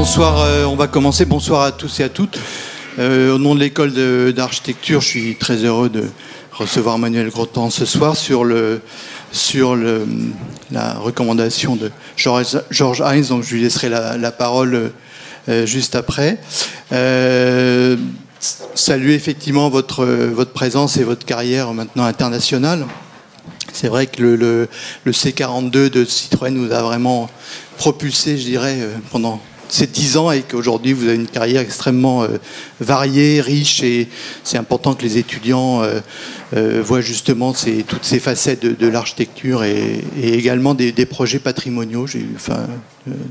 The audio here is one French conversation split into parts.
Bonsoir, on va commencer. Bonsoir à tous et à toutes. Au nom de l'école d'architecture, je suis très heureux de recevoir Manuel Grottan ce soir sur la recommandation de George Hines. Donc je lui laisserai la parole juste après. Saluer effectivement votre présence et votre carrière maintenant internationale. C'est vrai que le C42 de Citroën nous a vraiment propulsé, je dirais, pendant ces 10 ans, et qu'aujourd'hui vous avez une carrière extrêmement variée, riche, et c'est important que les étudiants voient justement toutes ces facettes de l'architecture et également des projets patrimoniaux.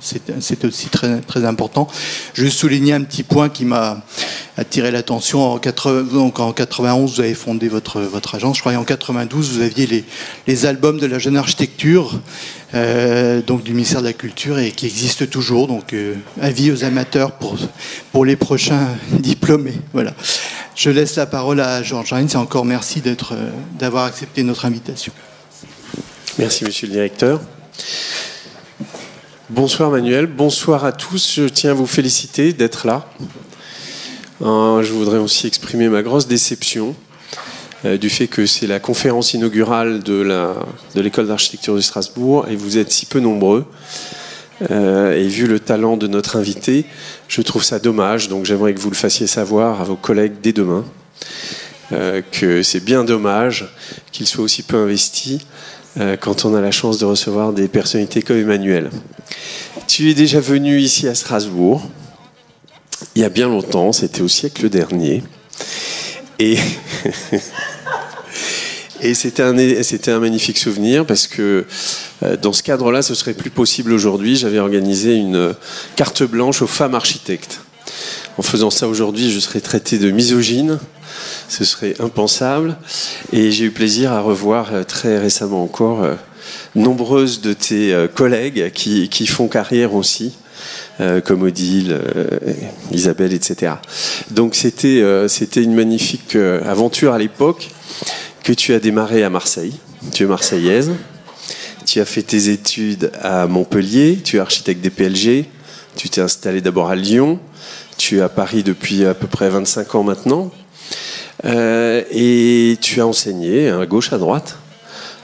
C'est aussi très, très important. Je vais souligner un petit point qui m'a attiré l'attention. Donc en 91, vous avez fondé votre agence. Je crois qu'en 92, vous aviez les albums de la jeune architecture, donc du ministère de la Culture, et qui existent toujours. Donc avis aux amateurs pour les prochains diplômés. Voilà. Je laisse la parole à George Hines, et encore merci d'avoir accepté notre invitation. Merci, monsieur le directeur. Bonsoir Manuel, bonsoir à tous. Je tiens à vous féliciter d'être là. Je voudrais aussi exprimer ma grosse déception du fait que c'est la conférence inaugurale de l'école d'architecture de Strasbourg et vous êtes si peu nombreux. Et vu le talent de notre invité, je trouve ça dommage. Donc j'aimerais que vous le fassiez savoir à vos collègues dès demain, que c'est bien dommage qu'ils soient aussi peu investis quand on a la chance de recevoir des personnalités comme Emmanuel. Tu es déjà venu ici à Strasbourg il y a bien longtemps, c'était au siècle dernier, et c'était un magnifique souvenir parce que dans ce cadre-là, ce serait plus possible aujourd'hui. J'avais organisé une carte blanche aux femmes architectes. En faisant ça aujourd'hui, je serais traité de misogyne. Ce serait impensable. Et j'ai eu plaisir à revoir très récemment encore nombreuses de tes collègues qui font carrière aussi, comme Odile, Isabelle, etc. Donc c'était une magnifique aventure à l'époque que tu as démarré à Marseille. Tu es marseillaise. Tu as fait tes études à Montpellier. Tu es architecte des PLG. Tu t'es installé d'abord à Lyon. Tu es à Paris depuis à peu près 25 ans maintenant. Et tu as enseigné à gauche, à droite,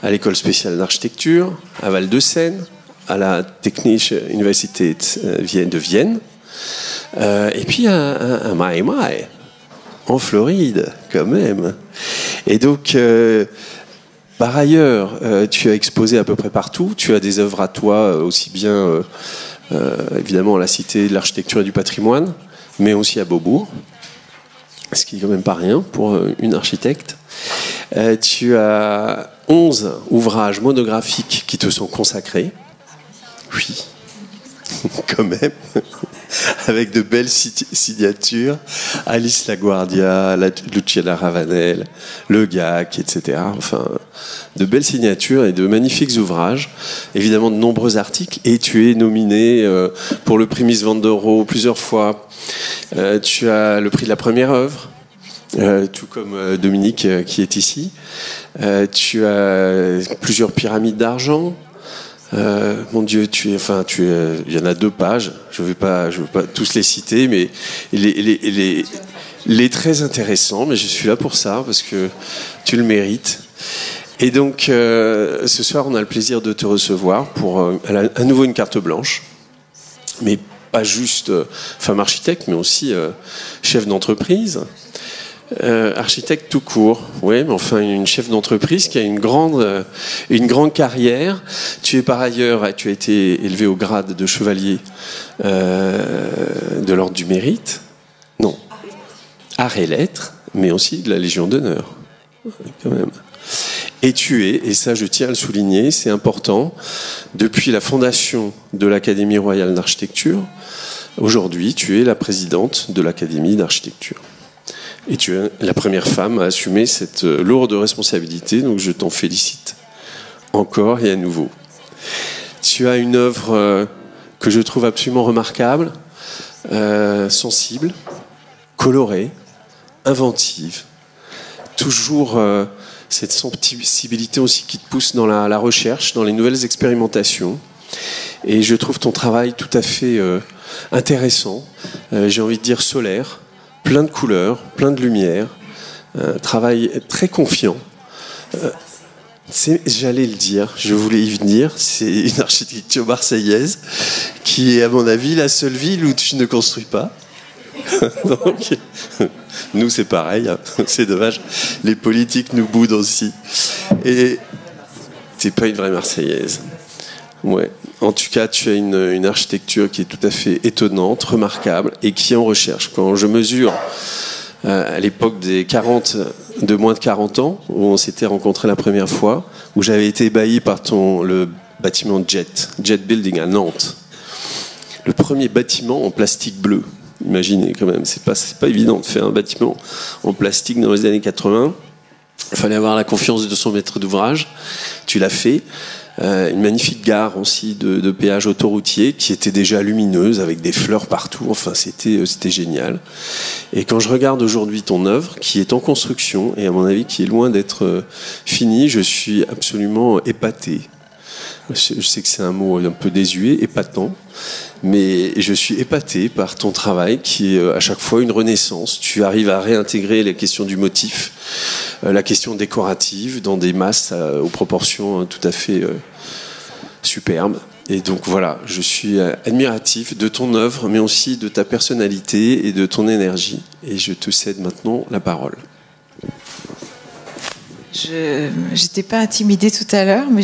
à l'école spéciale d'architecture, à Val-de-Seine, à la Technische Universität de Vienne, et puis à Miami, en Floride, quand même. Et donc, par ailleurs, tu as exposé à peu près partout. Tu as des œuvres à toi, aussi bien, évidemment, à la Cité de l'Architecture et du Patrimoine, mais aussi à Beaubourg, ce qui n'est quand même pas rien pour une architecte. Tu as 11 ouvrages monographiques qui te sont consacrés. Oui, quand même, avec de belles signatures. Alice Laguardia, Luciana Ravanel, Le Gac, etc. Enfin, de belles signatures et de magnifiques ouvrages. Évidemment, de nombreux articles. Et tu es nominé pour le prix Miss Van der Rohe plusieurs fois. Tu as le prix de la première œuvre, tout comme Dominique qui est ici. Tu as plusieurs pyramides d'argent. Mon Dieu, il y en a 2 pages. Je veux pas tous les citer, mais il est très intéressant. Mais je suis là pour ça parce que tu le mérites. Et donc, ce soir, on a le plaisir de te recevoir pour à nouveau une carte blanche, mais pas juste femme architecte, mais aussi chef d'entreprise. Architecte tout court, oui, mais enfin une chef d'entreprise qui a une grande carrière. Tu es par ailleurs, tu as été élevé au grade de chevalier de l'ordre du mérite, non, arts et lettres, mais aussi de la Légion d'honneur, quand même. Et tu es, et ça je tiens à le souligner, c'est important, depuis la fondation de l'Académie royale d'architecture, aujourd'hui tu es la présidente de l'Académie d'architecture. Et tu es la première femme à assumer cette lourde responsabilité, donc je t'en félicite encore et à nouveau. Tu as une œuvre que je trouve absolument remarquable, sensible, colorée, inventive, toujours cette sensibilité aussi qui te pousse dans la recherche, dans les nouvelles expérimentations. Et je trouve ton travail tout à fait intéressant, j'ai envie de dire solaire, plein de couleurs, plein de lumière, un travail très confiant. J'allais le dire, je voulais y venir, c'est une architecture marseillaise qui est à mon avis la seule ville où tu ne construis pas. Donc, nous c'est pareil, hein. C'est dommage, les politiques nous boudent aussi. Et t'es pas une vraie marseillaise. Ouais. En tout cas, tu as une architecture qui est tout à fait étonnante, remarquable et qui est en recherche. Quand je mesure à l'époque de moins de 40 ans, où on s'était rencontrés la première fois, où j'avais été ébahi par le bâtiment Jet Building à Nantes. Le premier bâtiment en plastique bleu. Imaginez quand même, c'est pas évident de faire un bâtiment en plastique dans les années 80. Il fallait avoir la confiance de son maître d'ouvrage. Tu l'as fait. Une magnifique gare aussi de péage autoroutier qui était déjà lumineuse avec des fleurs partout. Enfin, c'était génial. Et quand je regarde aujourd'hui ton œuvre qui est en construction et à mon avis qui est loin d'être finie, je suis absolument épaté. Je sais que c'est un mot un peu désuet, épatant, mais je suis épaté par ton travail qui est à chaque fois une renaissance. Tu arrives à réintégrer les questions du motif, la question décorative dans des masses aux proportions tout à fait superbes. Et donc voilà, je suis admiratif de ton œuvre, mais aussi de ta personnalité et de ton énergie. Et je te cède maintenant la parole. Je n'étais pas intimidée tout à l'heure, mais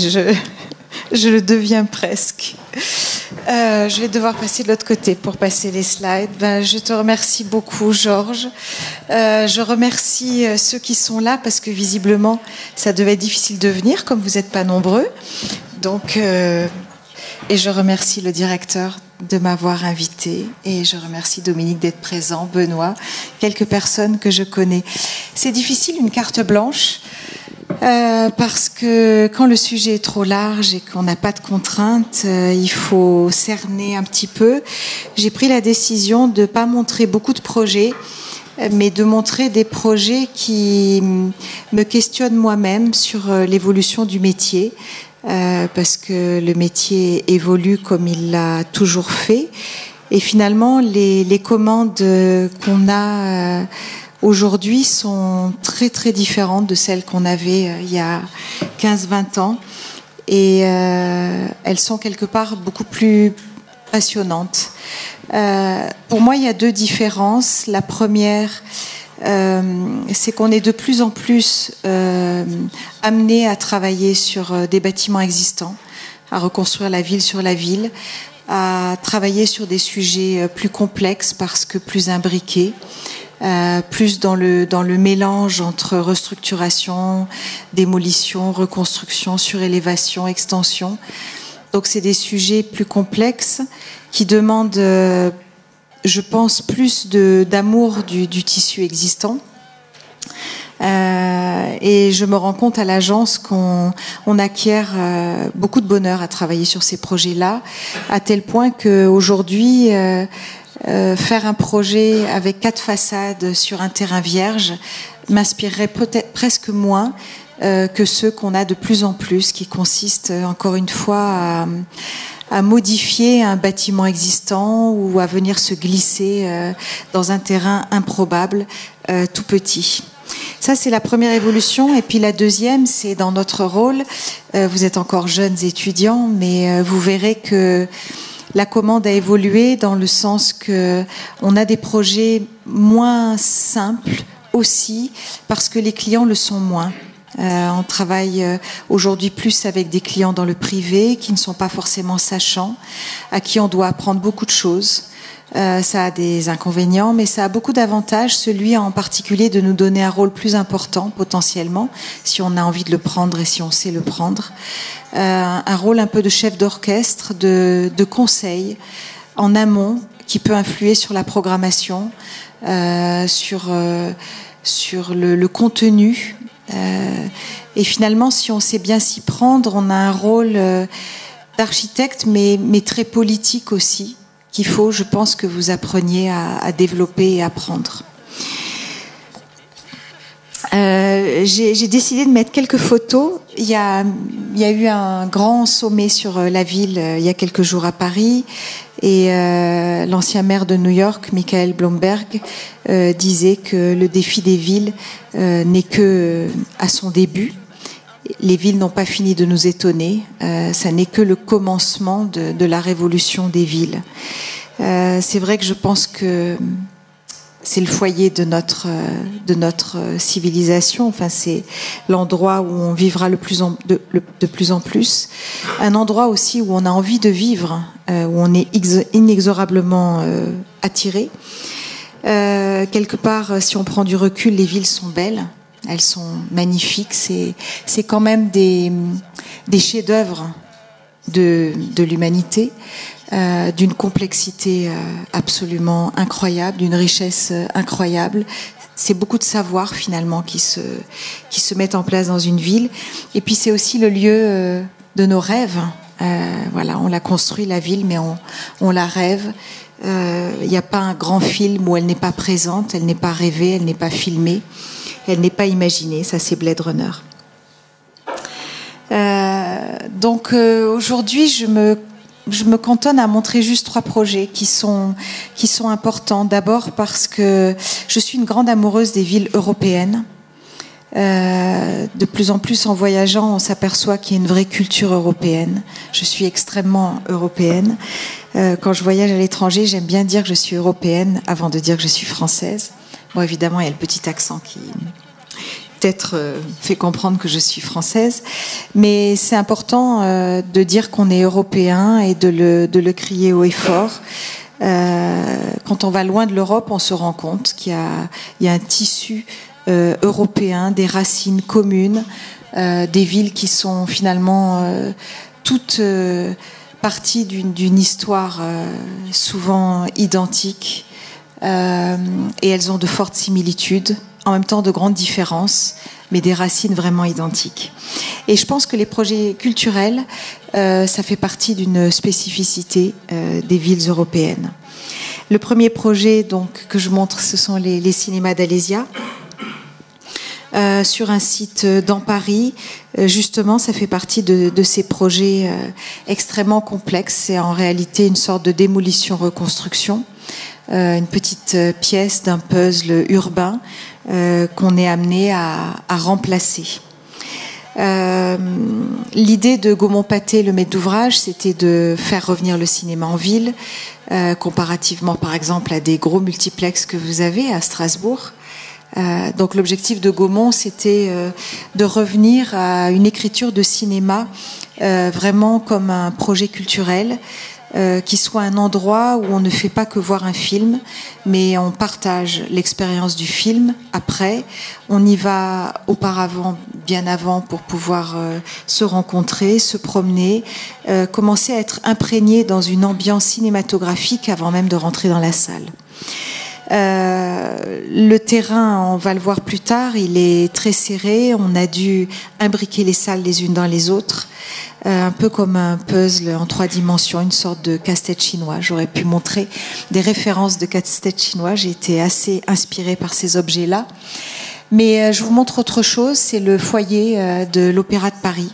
je le deviens presque. Je vais devoir passer de l'autre côté pour passer les slides. Je te remercie beaucoup, Georges. Je remercie ceux qui sont là parce que visiblement, ça devait être difficile de venir, comme vous n'êtes pas nombreux. Donc, et je remercie le directeur de m'avoir invité et je remercie Dominique d'être présent, Benoît, quelques personnes que je connais. C'est difficile, une carte blanche. Parce que quand le sujet est trop large et qu'on n'a pas de contraintes, il faut cerner un petit peu. J'ai pris la décision de ne pas montrer beaucoup de projets, mais de montrer des projets qui me questionnent moi-même sur l'évolution du métier, parce que le métier évolue comme il l'a toujours fait. Et finalement, les commandes qu'on a aujourd'hui sont très très différentes de celles qu'on avait il y a 15-20 ans et elles sont quelque part beaucoup plus passionnantes. Pour moi, il y a deux différences. La première, c'est qu'on est de plus en plus amené à travailler sur des bâtiments existants, à reconstruire la ville sur la ville, à travailler sur des sujets plus complexes parce que plus imbriqués. Plus dans le mélange entre restructuration, démolition, reconstruction, surélévation, extension. Donc c'est des sujets plus complexes qui demandent, je pense, plus d'amour du tissu existant. Et je me rends compte à l'agence qu'on acquiert beaucoup de bonheur à travailler sur ces projets-là, à tel point qu'aujourd'hui, faire un projet avec 4 façades sur un terrain vierge m'inspirerait peut-être presque moins que ceux qu'on a de plus en plus, qui consistent encore une fois à modifier un bâtiment existant ou à venir se glisser dans un terrain improbable, tout petit. Ça, c'est la première évolution. Et puis la deuxième, c'est dans notre rôle. Vous êtes encore jeunes étudiants, mais vous verrez que la commande a évolué dans le sens que on a des projets moins simples aussi parce que les clients le sont moins. On travaille aujourd'hui plus avec des clients dans le privé qui ne sont pas forcément sachants, à qui on doit apprendre beaucoup de choses. Ça a des inconvénients, mais ça a beaucoup d'avantages, celui en particulier de nous donner un rôle plus important potentiellement, si on a envie de le prendre et si on sait le prendre. Un rôle un peu de chef d'orchestre, de conseil en amont, qui peut influer sur la programmation, sur le contenu. Et finalement, si on sait bien s'y prendre, on a un rôle d'architecte, mais très politique aussi, qu'il faut, je pense, que vous appreniez à développer et à apprendre. J'ai décidé de mettre quelques photos. Il y a eu un grand sommet sur la ville il y a quelques jours à Paris. Et l'ancien maire de New York, Michael Bloomberg, disait que le défi des villes n'est que à son début. Les villes n'ont pas fini de nous étonner. Ça n'est que le commencement de la révolution des villes. C'est vrai que je pense que c'est le foyer de notre civilisation. Enfin, c'est l'endroit où on vivra de plus en plus. Un endroit aussi où on a envie de vivre, où on est inexorablement attiré. Quelque part, si on prend du recul, les villes sont belles. Elles sont magnifiques. C'est quand même des chefs-d'œuvre de l'humanité, d'une complexité absolument incroyable, d'une richesse incroyable. C'est beaucoup de savoir finalement qui se mettent en place dans une ville. Et puis c'est aussi le lieu de nos rêves. Voilà, on la construit la ville, mais on la rêve. Il n'y a pas un grand film où elle n'est pas présente, elle n'est pas rêvée, elle n'est pas filmée, elle n'est pas imaginée. Ça, c'est Blade Runner. Donc aujourd'hui, je me cantonne à montrer juste 3 projets qui sont importants. D'abord parce que je suis une grande amoureuse des villes européennes. De plus en plus, en voyageant, on s'aperçoit qu'il y a une vraie culture européenne. Je suis extrêmement européenne. Quand je voyage à l'étranger, j'aime bien dire que je suis européenne avant de dire que je suis française. Bon, évidemment, il y a le petit accent qui peut-être fait comprendre que je suis française, mais c'est important de dire qu'on est européen et de le crier haut et fort. Quand on va loin de l'Europe, on se rend compte qu'il y a un tissu européen, des racines communes, des villes qui sont finalement toutes parties d'une histoire souvent identique, et elles ont de fortes similitudes, en même temps de grandes différences, mais des racines vraiment identiques. Et je pense que les projets culturels, ça fait partie d'une spécificité des villes européennes. Le premier projet donc, que je montre, ce sont les cinémas d'Alésia. Sur un site dans Paris. Justement, ça fait partie de ces projets extrêmement complexes. C'est en réalité une sorte de démolition-reconstruction, une petite pièce d'un puzzle urbain qu'on est amené à remplacer. L'idée de Gaumont-Pathé, le maître d'ouvrage, c'était de faire revenir le cinéma en ville, comparativement par exemple à des gros multiplex que vous avez à Strasbourg. Donc l'objectif de Gaumont, c'était de revenir à une écriture de cinéma vraiment comme un projet culturel, qui soit un endroit où on ne fait pas que voir un film, mais on partage l'expérience du film. Après, on y va auparavant, bien avant, pour pouvoir se rencontrer, se promener, commencer à être imprégné dans une ambiance cinématographique avant même de rentrer dans la salle. Le terrain, on va le voir plus tard, il est très serré. On a dû imbriquer les salles les unes dans les autres, un peu comme un puzzle en 3 dimensions, une sorte de casse-tête chinois. J'aurais pu montrer des références de casse-tête chinois. J'ai été assez inspirée par ces objets-là. Mais je vous montre autre chose, c'est le foyer de l'Opéra de Paris.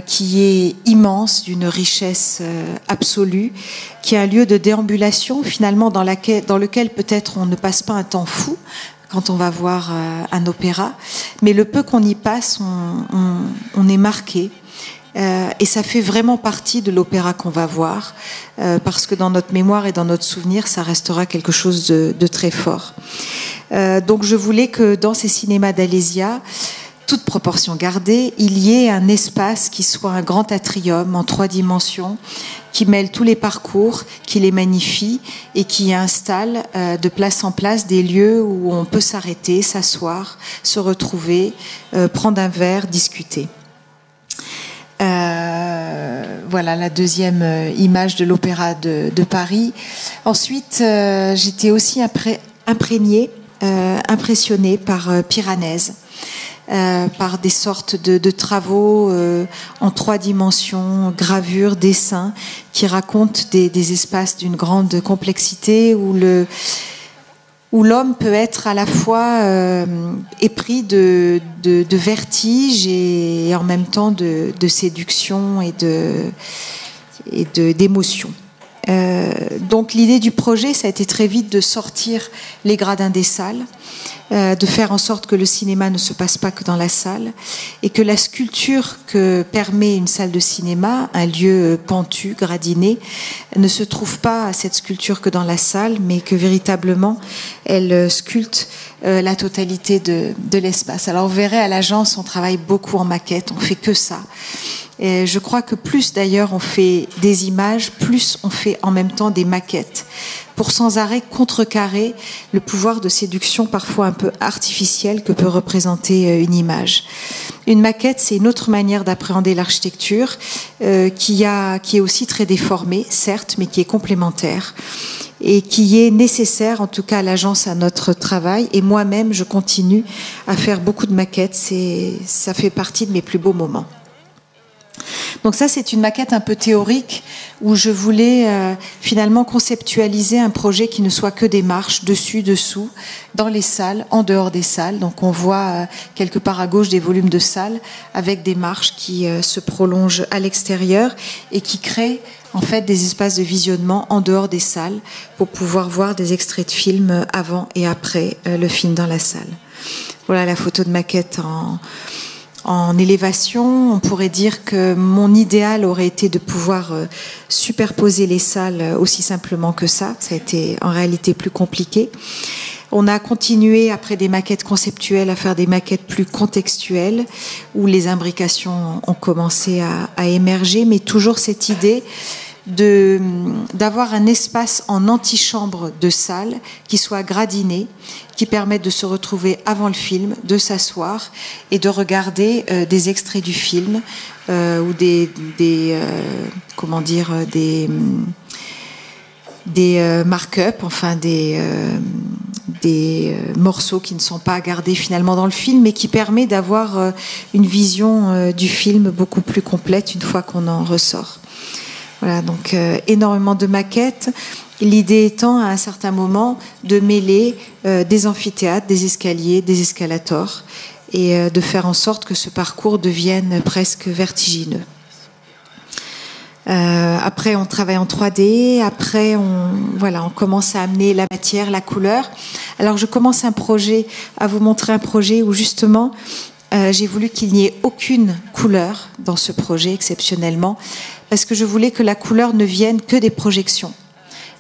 Qui est immense, d'une richesse absolue, qui est un lieu de déambulation finalement dans lequel peut-être on ne passe pas un temps fou quand on va voir un opéra, mais le peu qu'on y passe, on est marqué. Et ça fait vraiment partie de l'opéra qu'on va voir, parce que dans notre mémoire et dans notre souvenir, ça restera quelque chose de très fort. Donc je voulais que dans ces cinémas d'Alésia, toute proportion gardée, il y ait un espace qui soit un grand atrium en 3 dimensions, qui mêle tous les parcours, qui les magnifie et qui installe de place en place des lieux où on peut s'arrêter, s'asseoir, se retrouver, prendre un verre, discuter. Voilà la deuxième image de l'Opéra de Paris. Ensuite, j'étais aussi impressionnée par Piranèse. Par des sortes de travaux en 3 dimensions, gravures, dessins, qui racontent des espaces d'une grande complexité où l'homme peut être à la fois épris de vertige et en même temps de séduction et d'émotion. Donc l'idée du projet, ça a été très vite de sortir les gradins des salles, de faire en sorte que le cinéma ne se passe pas que dans la salle et que la sculpture que permet une salle de cinéma, un lieu pentu, gradiné, ne se trouve pas cette sculpture que dans la salle, mais que véritablement elle sculpte la totalité de l'espace. Alors vous verrez, à l'agence, on travaille beaucoup en maquette, on fait que ça. Et je crois que plus d'ailleurs on fait des images, plus on fait en même temps des maquettes pour sans arrêt contrecarrer le pouvoir de séduction parfois un peu artificiel que peut représenter une image. Une maquette, c'est une autre manière d'appréhender l'architecture qui est aussi très déformée, certes, mais qui est complémentaire et qui est nécessaire, en tout cas à l'agence, à notre travail. Et moi-même, je continue à faire beaucoup de maquettes. Ça fait partie de mes plus beaux moments. Donc ça, c'est une maquette un peu théorique où je voulais finalement conceptualiser un projet qui ne soit que des marches dessus, dessous, dans les salles, en dehors des salles. Donc on voit quelque part à gauche des volumes de salles avec des marches qui se prolongent à l'extérieur et qui créent en fait des espaces de visionnement en dehors des salles pour pouvoir voir des extraits de films avant et après le film dans la salle. Voilà la photo de maquette en élévation. On pourrait dire que mon idéal aurait été de pouvoir superposer les salles aussi simplement que ça. Ça a été en réalité plus compliqué. On a continué, après des maquettes conceptuelles, à faire des maquettes plus contextuelles, où les imbrications ont commencé à émerger, mais toujours cette idée d'avoir un espace en antichambre de salle qui soit gradiné, qui permette de se retrouver avant le film, de s'asseoir et de regarder des extraits du film ou des mark-up, enfin des morceaux qui ne sont pas gardés finalement dans le film, mais qui permet d'avoir une vision du film beaucoup plus complète une fois qu'on en ressort. Voilà, donc énormément de maquettes. L'idée étant, à un certain moment, de mêler des amphithéâtres, des escaliers, des escalators, et de faire en sorte que ce parcours devienne presque vertigineux. Après, on travaille en 3D. Après, on commence à amener la matière, la couleur. Alors, je commence à vous montrer un projet où justement, j'ai voulu qu'il n'y ait aucune couleur dans ce projet, exceptionnellement, parce que je voulais que la couleur ne vienne que des projections,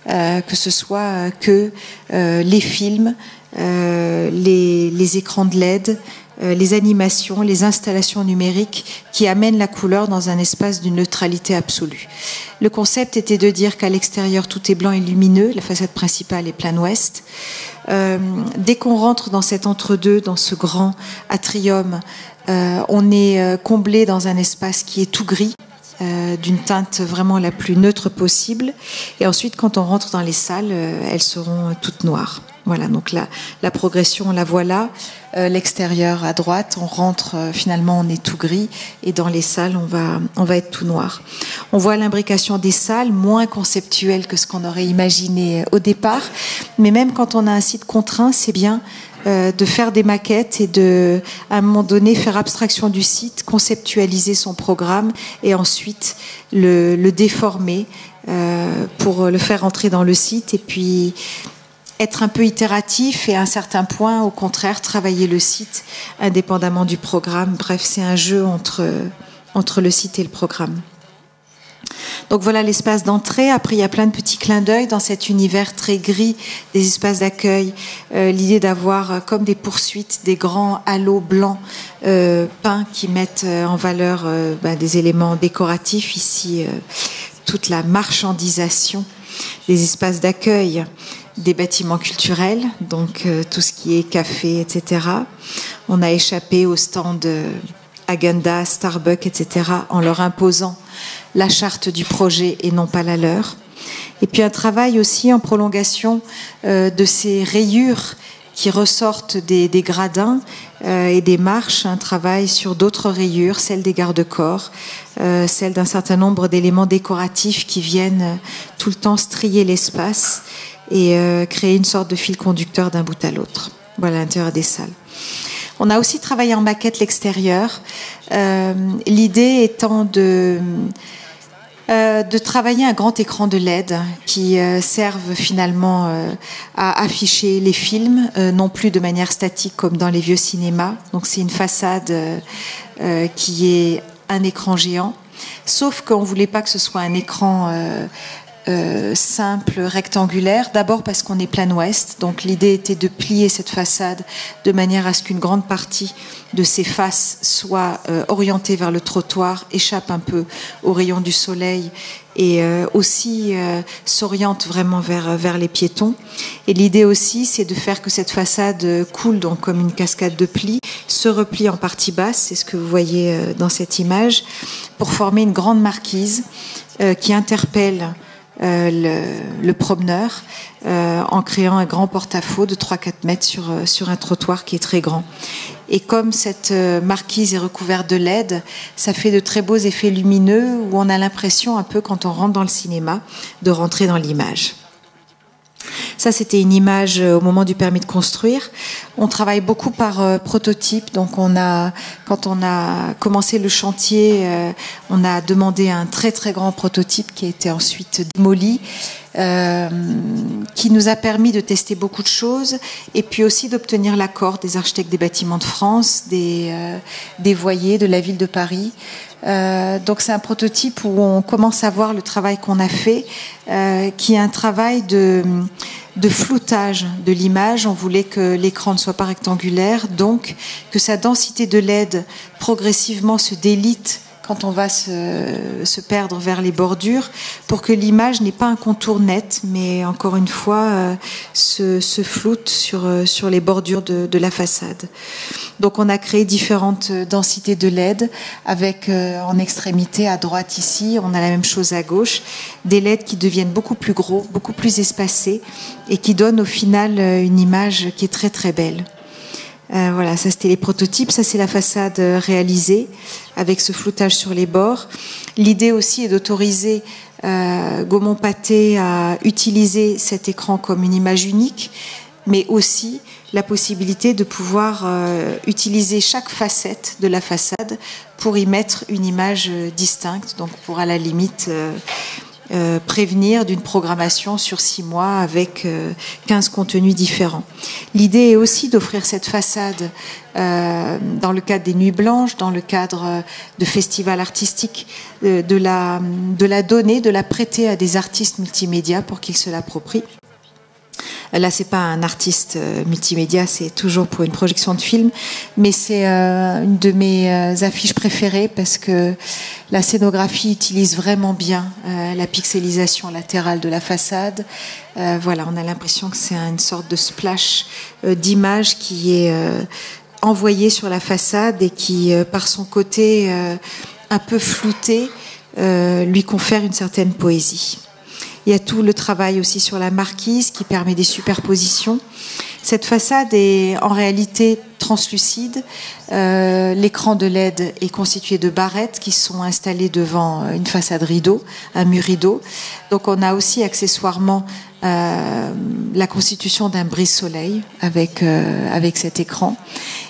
que ce soit que les films, les écrans de LED, les animations, les installations numériques qui amènent la couleur dans un espace d'une neutralité absolue. Le concept était de dire qu'à l'extérieur, tout est blanc et lumineux, la façade principale est plein ouest. Dès qu'on rentre dans cet entre-deux, dans ce grand atrium, on est comblé dans un espace qui est tout gris, d'une teinte vraiment la plus neutre possible. Et ensuite, quand on rentre dans les salles, elles seront toutes noires. Voilà, donc la progression, la voilà. L'extérieur à droite, on rentre, finalement on est tout gris, et dans les salles on va être tout noir. On voit l'imbrication des salles, moins conceptuelle que ce qu'on aurait imaginé au départ, mais même quand on a un site contraint, c'est bien de faire des maquettes et à un moment donné, faire abstraction du site, conceptualiser son programme et ensuite le déformer pour le faire entrer dans le site, et puis être un peu itératif et à un certain point, au contraire, travailler le site indépendamment du programme. Bref, c'est un jeu entre le site et le programme. Donc voilà l'espace d'entrée. Après, il y a plein de petits clins d'œil dans cet univers très gris des espaces d'accueil. L'idée d'avoir comme des poursuites, des grands halos blancs peints qui mettent en valeur des éléments décoratifs. Ici, toute la marchandisation des espaces d'accueil, des bâtiments culturels, donc tout ce qui est café, etc. On a échappé aux stands Agenda, Starbucks, etc., en leur imposant la charte du projet et non pas la leur. Et puis un travail aussi en prolongation de ces rayures qui ressortent des gradins et des marches, un travail sur d'autres rayures, celles des garde-corps, celles d'un certain nombre d'éléments décoratifs qui viennent tout le temps strier l'espace et créer une sorte de fil conducteur d'un bout à l'autre. Voilà l'intérieur des salles. On a aussi travaillé en maquette l'extérieur, l'idée étant De travailler un grand écran de LED qui serve finalement à afficher les films, non plus de manière statique comme dans les vieux cinémas. Donc c'est une façade qui est un écran géant, sauf qu'on ne voulait pas que ce soit un écran simple, rectangulaire, d'abord parce qu'on est plein ouest, donc l'idée était de plier cette façade de manière à ce qu'une grande partie de ses faces soit orientée vers le trottoir, échappe un peu aux rayons du soleil et aussi s'oriente vraiment vers les piétons. Et l'idée aussi, c'est de faire que cette façade coule donc comme une cascade de plis, se replie en partie basse, c'est ce que vous voyez dans cette image, pour former une grande marquise qui interpelle le promeneur en créant un grand porte-à-faux de 3-4 mètres sur un trottoir qui est très grand. Et comme cette marquise est recouverte de LED, ça fait de très beaux effets lumineux où on a l'impression un peu quand on rentre dans le cinéma de rentrer dans l'image. Ça, c'était une image au moment du permis de construire. On travaille beaucoup par prototype. Donc, quand on a commencé le chantier, on a demandé un très très grand prototype qui a été ensuite démoli, qui nous a permis de tester beaucoup de choses et puis aussi d'obtenir l'accord des architectes des bâtiments de France, des voyers de la ville de Paris. Donc c'est un prototype où on commence à voir le travail qu'on a fait, qui est un travail de floutage de l'image. On voulait que l'écran ne soit pas rectangulaire, donc que sa densité de LED progressivement se délite quand on va se perdre vers les bordures, pour que l'image n'ait pas un contour net, mais encore une fois se floute sur les bordures de la façade. Donc on a créé différentes densités de LED, avec en extrémité à droite ici, on a la même chose à gauche, des LED qui deviennent beaucoup plus gros, beaucoup plus espacés, et qui donnent au final une image qui est très très belle. Voilà, ça c'était les prototypes, ça c'est la façade réalisée avec ce floutage sur les bords. L'idée aussi est d'autoriser Gaumont-Pathé à utiliser cet écran comme une image unique, mais aussi la possibilité de pouvoir utiliser chaque facette de la façade pour y mettre une image distincte, donc pour à la limite prévenir d'une programmation sur 6 mois avec 15 contenus différents. L'idée est aussi d'offrir cette façade dans le cadre des Nuits Blanches, dans le cadre de festivals artistiques, de la donner, de la prêter à des artistes multimédia pour qu'ils se l'approprient. Là, c'est pas un artiste multimédia, c'est toujours pour une projection de film, mais c'est une de mes affiches préférées parce que la scénographie utilise vraiment bien la pixelisation latérale de la façade. Voilà, on a l'impression que c'est une sorte de splash d'image qui est envoyé sur la façade et qui, par son côté un peu flouté, lui confère une certaine poésie. Il y a tout le travail aussi sur la marquise qui permet des superpositions. Cette façade est en réalité translucide. L'écran de LED est constitué de barrettes qui sont installées devant une façade rideau, un mur rideau. Donc on a aussi accessoirement la constitution d'un brise-soleil avec cet écran.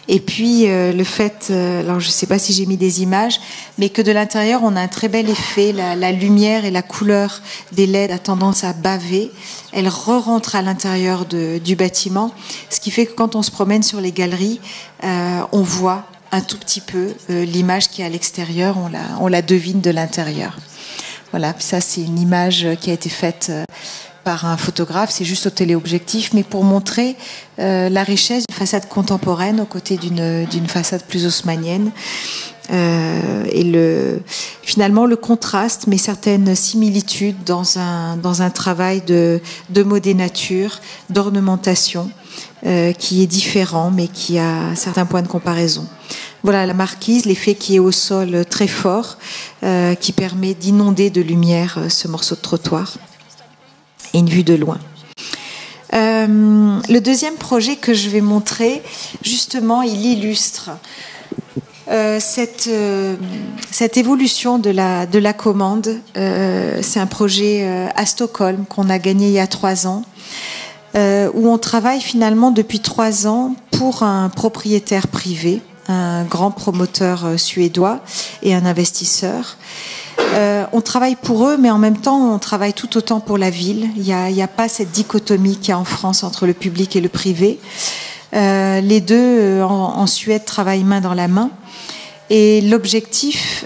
Et puis le fait, alors je ne sais pas si j'ai mis des images, mais que de l'intérieur on a un très bel effet, la lumière et la couleur des LED a tendance à baver, elle re-rentre à l'intérieur du bâtiment, ce qui fait que quand on se promène sur les galeries, on voit un tout petit peu l'image qui est à l'extérieur, on la devine de l'intérieur. Voilà, ça c'est une image qui a été faite par un photographe, c'est juste au téléobjectif, mais pour montrer la richesse d'une façade contemporaine aux côtés d'une façade plus haussmannienne. Et finalement le contraste, mais certaines similitudes dans un travail de modénature, d'ornementation, qui est différent, mais qui a certains points de comparaison. Voilà la marquise, l'effet qui est au sol très fort, qui permet d'inonder de lumière ce morceau de trottoir. Et une vue de loin. Le deuxième projet que je vais montrer, justement, il illustre cette évolution de la commande. C'est un projet à Stockholm qu'on a gagné il y a 3 ans, où on travaille finalement depuis 3 ans pour un propriétaire privé, un grand promoteur suédois et un investisseur, On travaille pour eux, mais en même temps, on travaille tout autant pour la ville. Il n'y a pas cette dichotomie qu'il y a en France entre le public et le privé. Les deux, en Suède, travaillent main dans la main. Et l'objectif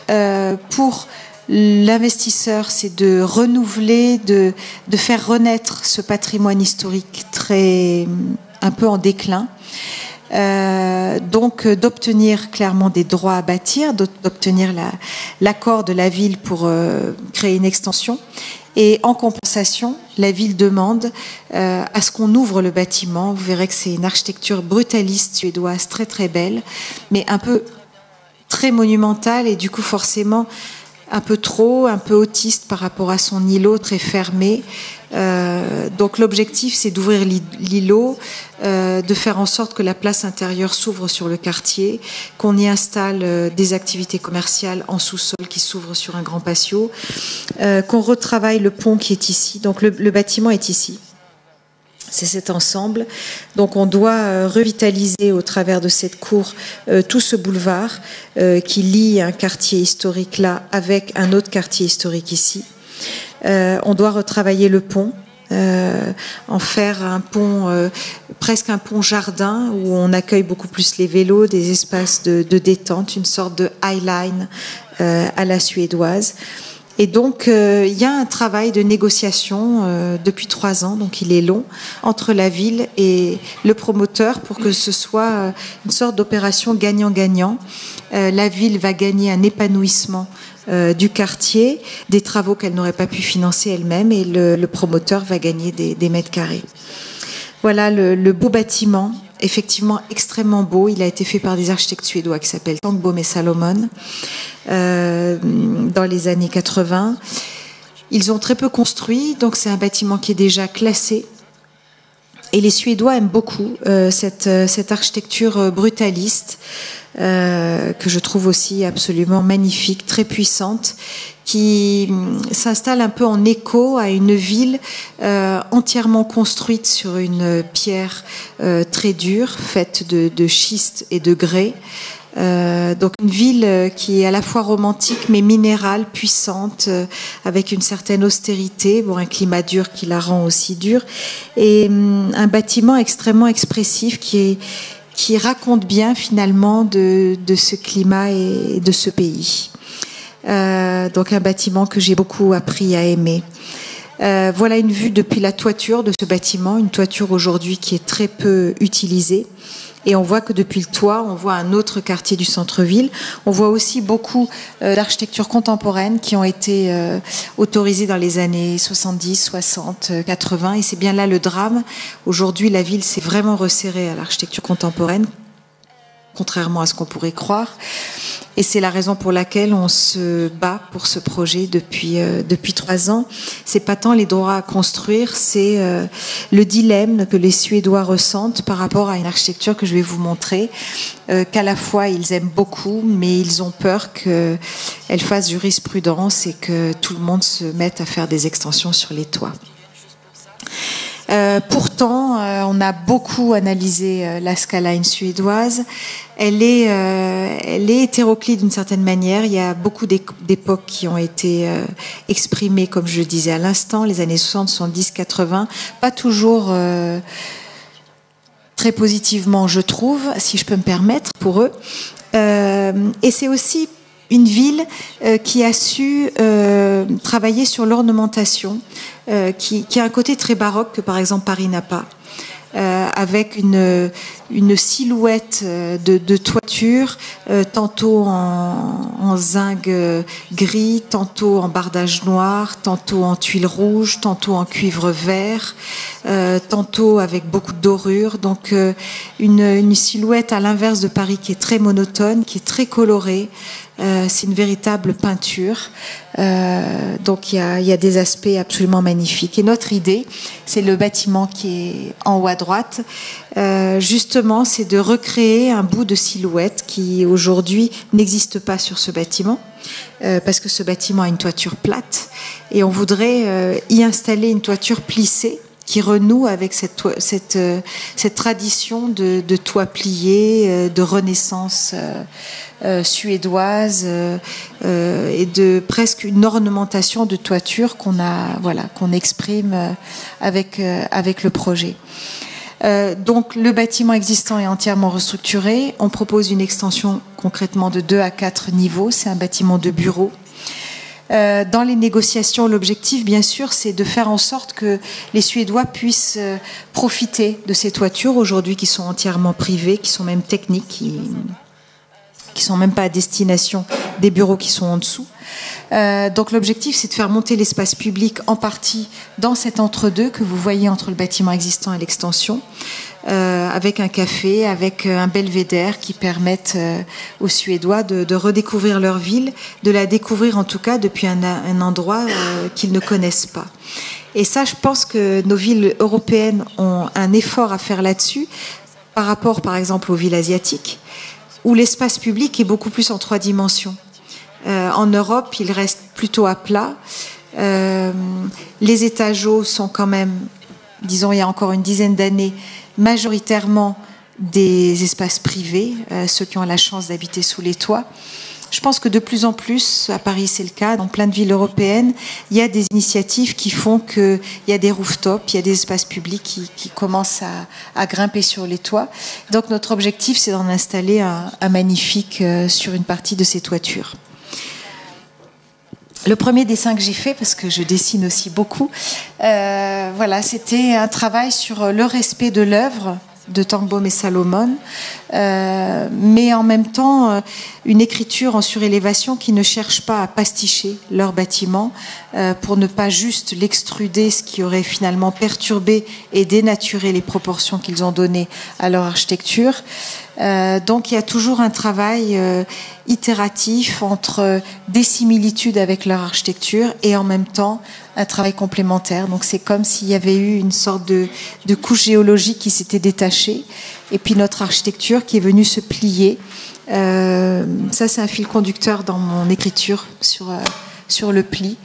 pour l'investisseur, c'est de renouveler, de faire renaître ce patrimoine historique un peu en déclin. Donc d'obtenir clairement des droits à bâtir, d'obtenir l'accord de la ville pour créer une extension. Et en compensation, la ville demande à ce qu'on ouvre le bâtiment. Vous verrez que c'est une architecture brutaliste suédoise, très très belle, mais un peu très monumentale et du coup forcément un peu autiste par rapport à son îlot très fermé. Donc l'objectif, c'est d'ouvrir l'îlot, de faire en sorte que la place intérieure s'ouvre sur le quartier, qu'on y installe des activités commerciales en sous-sol qui s'ouvrent sur un grand patio, qu'on retravaille le pont qui est ici. Donc le bâtiment est ici. C'est cet ensemble. Donc on doit revitaliser au travers de cette cour tout ce boulevard qui lie un quartier historique là avec un autre quartier historique ici. On doit retravailler le pont, en faire un pont, presque un pont jardin où on accueille beaucoup plus les vélos, des espaces de détente, une sorte de highline à la suédoise. Et donc, il y a un travail de négociation depuis 3 ans, donc il est long, entre la ville et le promoteur pour que ce soit une sorte d'opération gagnant-gagnant. La ville va gagner un épanouissement du quartier, des travaux qu'elle n'aurait pas pu financer elle-même, et le promoteur va gagner des mètres carrés. Voilà le beau bâtiment, effectivement extrêmement beau. Il a été fait par des architectes suédois qui s'appellent Tangbohm et Salomon dans les années 80. Ils ont très peu construit, donc c'est un bâtiment qui est déjà classé. Et les Suédois aiment beaucoup cette architecture brutaliste que je trouve aussi absolument magnifique, très puissante, qui s'installe un peu en écho à une ville entièrement construite sur une pierre très dure, faite de schiste et de grès. Donc une ville qui est à la fois romantique mais minérale, puissante, avec une certaine austérité, bon, un climat dur qui la rend aussi dure, et un bâtiment extrêmement expressif qui raconte bien finalement de ce climat et de ce pays. Donc un bâtiment que j'ai beaucoup appris à aimer. Voilà une vue depuis la toiture de ce bâtiment, une toiture aujourd'hui qui est très peu utilisée. Et on voit que depuis le toit, on voit un autre quartier du centre-ville. On voit aussi beaucoup d'architectures contemporaines qui ont été autorisées dans les années 70, 60, 80. Et c'est bien là le drame. Aujourd'hui, la ville s'est vraiment resserrée à l'architecture contemporaine, contrairement à ce qu'on pourrait croire. Et c'est la raison pour laquelle on se bat pour ce projet depuis 3 ans. C'est pas tant les droits à construire, c'est le dilemme que les Suédois ressentent par rapport à une architecture que je vais vous montrer, qu'à la fois ils aiment beaucoup, mais ils ont peur qu'elle fasse jurisprudence et que tout le monde se mette à faire des extensions sur les toits. Pourtant, on a beaucoup analysé la skyline suédoise. Elle est hétéroclite d'une certaine manière. Il y a beaucoup d'époques qui ont été exprimées, comme je le disais à l'instant, les années 60, 70, 80. Pas toujours très positivement, je trouve, si je peux me permettre, pour eux. Et c'est aussi une ville qui a su travailler sur l'ornementation, qui a un côté très baroque que par exemple Paris n'a pas, avec une silhouette de toiture, tantôt en zinc gris, tantôt en bardage noir, tantôt en tuile rouge, tantôt en cuivre vert, tantôt avec beaucoup de dorures. Donc une silhouette à l'inverse de Paris qui est très monotone, qui est très colorée. C'est une véritable peinture. Donc il y a des aspects absolument magnifiques. Et notre idée, c'est le bâtiment qui est en haut à droite. Justement, c'est de recréer un bout de silhouette qui aujourd'hui n'existe pas sur ce bâtiment, parce que ce bâtiment a une toiture plate et on voudrait y installer une toiture plissée qui renoue avec cette tradition de toit plié, de renaissance suédoise et de presque une ornementation de toiture qu'on exprime avec le projet. Donc le bâtiment existant est entièrement restructuré. On propose une extension concrètement de 2 à 4 niveaux. C'est un bâtiment de bureaux. Dans les négociations, l'objectif, bien sûr, c'est de faire en sorte que les Suédois puissent profiter de ces toitures aujourd'hui qui sont entièrement privées, qui sont même techniques, qui sont même pas à destination des bureaux qui sont en dessous. Donc l'objectif, c'est de faire monter l'espace public en partie dans cet entre-deux que vous voyez entre le bâtiment existant et l'extension, avec un café, avec un belvédère qui permettent aux Suédois de redécouvrir leur ville, de la découvrir en tout cas depuis un endroit qu'ils ne connaissent pas. Et ça, je pense que nos villes européennes ont un effort à faire là-dessus, par rapport par exemple aux villes asiatiques, où l'espace public est beaucoup plus en 3 dimensions. En Europe, il reste plutôt à plat. Les étages hauts sont quand même, disons il y a encore une dizaine d'années, majoritairement des espaces privés, ceux qui ont la chance d'habiter sous les toits. Je pense que de plus en plus, à Paris c'est le cas, dans plein de villes européennes, il y a des initiatives qui font qu'il y a des rooftops, il y a des espaces publics qui commencent à grimper sur les toits. Donc notre objectif, c'est d'en installer un magnifique sur une partie de ces toitures. Le premier dessin que j'ai fait, parce que je dessine aussi beaucoup, c'était un travail sur le respect de l'œuvre de Tangbohm et Salomon, mais en même temps une écriture en surélévation qui ne cherche pas à pasticher leur bâtiment pour ne pas juste l'extruder, ce qui aurait finalement perturbé et dénaturé les proportions qu'ils ont données à leur architecture. Donc il y a toujours un travail itératif entre des similitudes avec leur architecture et en même temps un travail complémentaire. Donc c'est comme s'il y avait eu une sorte de couche géologique qui s'était détachée et puis notre architecture qui est venue se plier. Ça c'est un fil conducteur dans mon écriture sur le pli.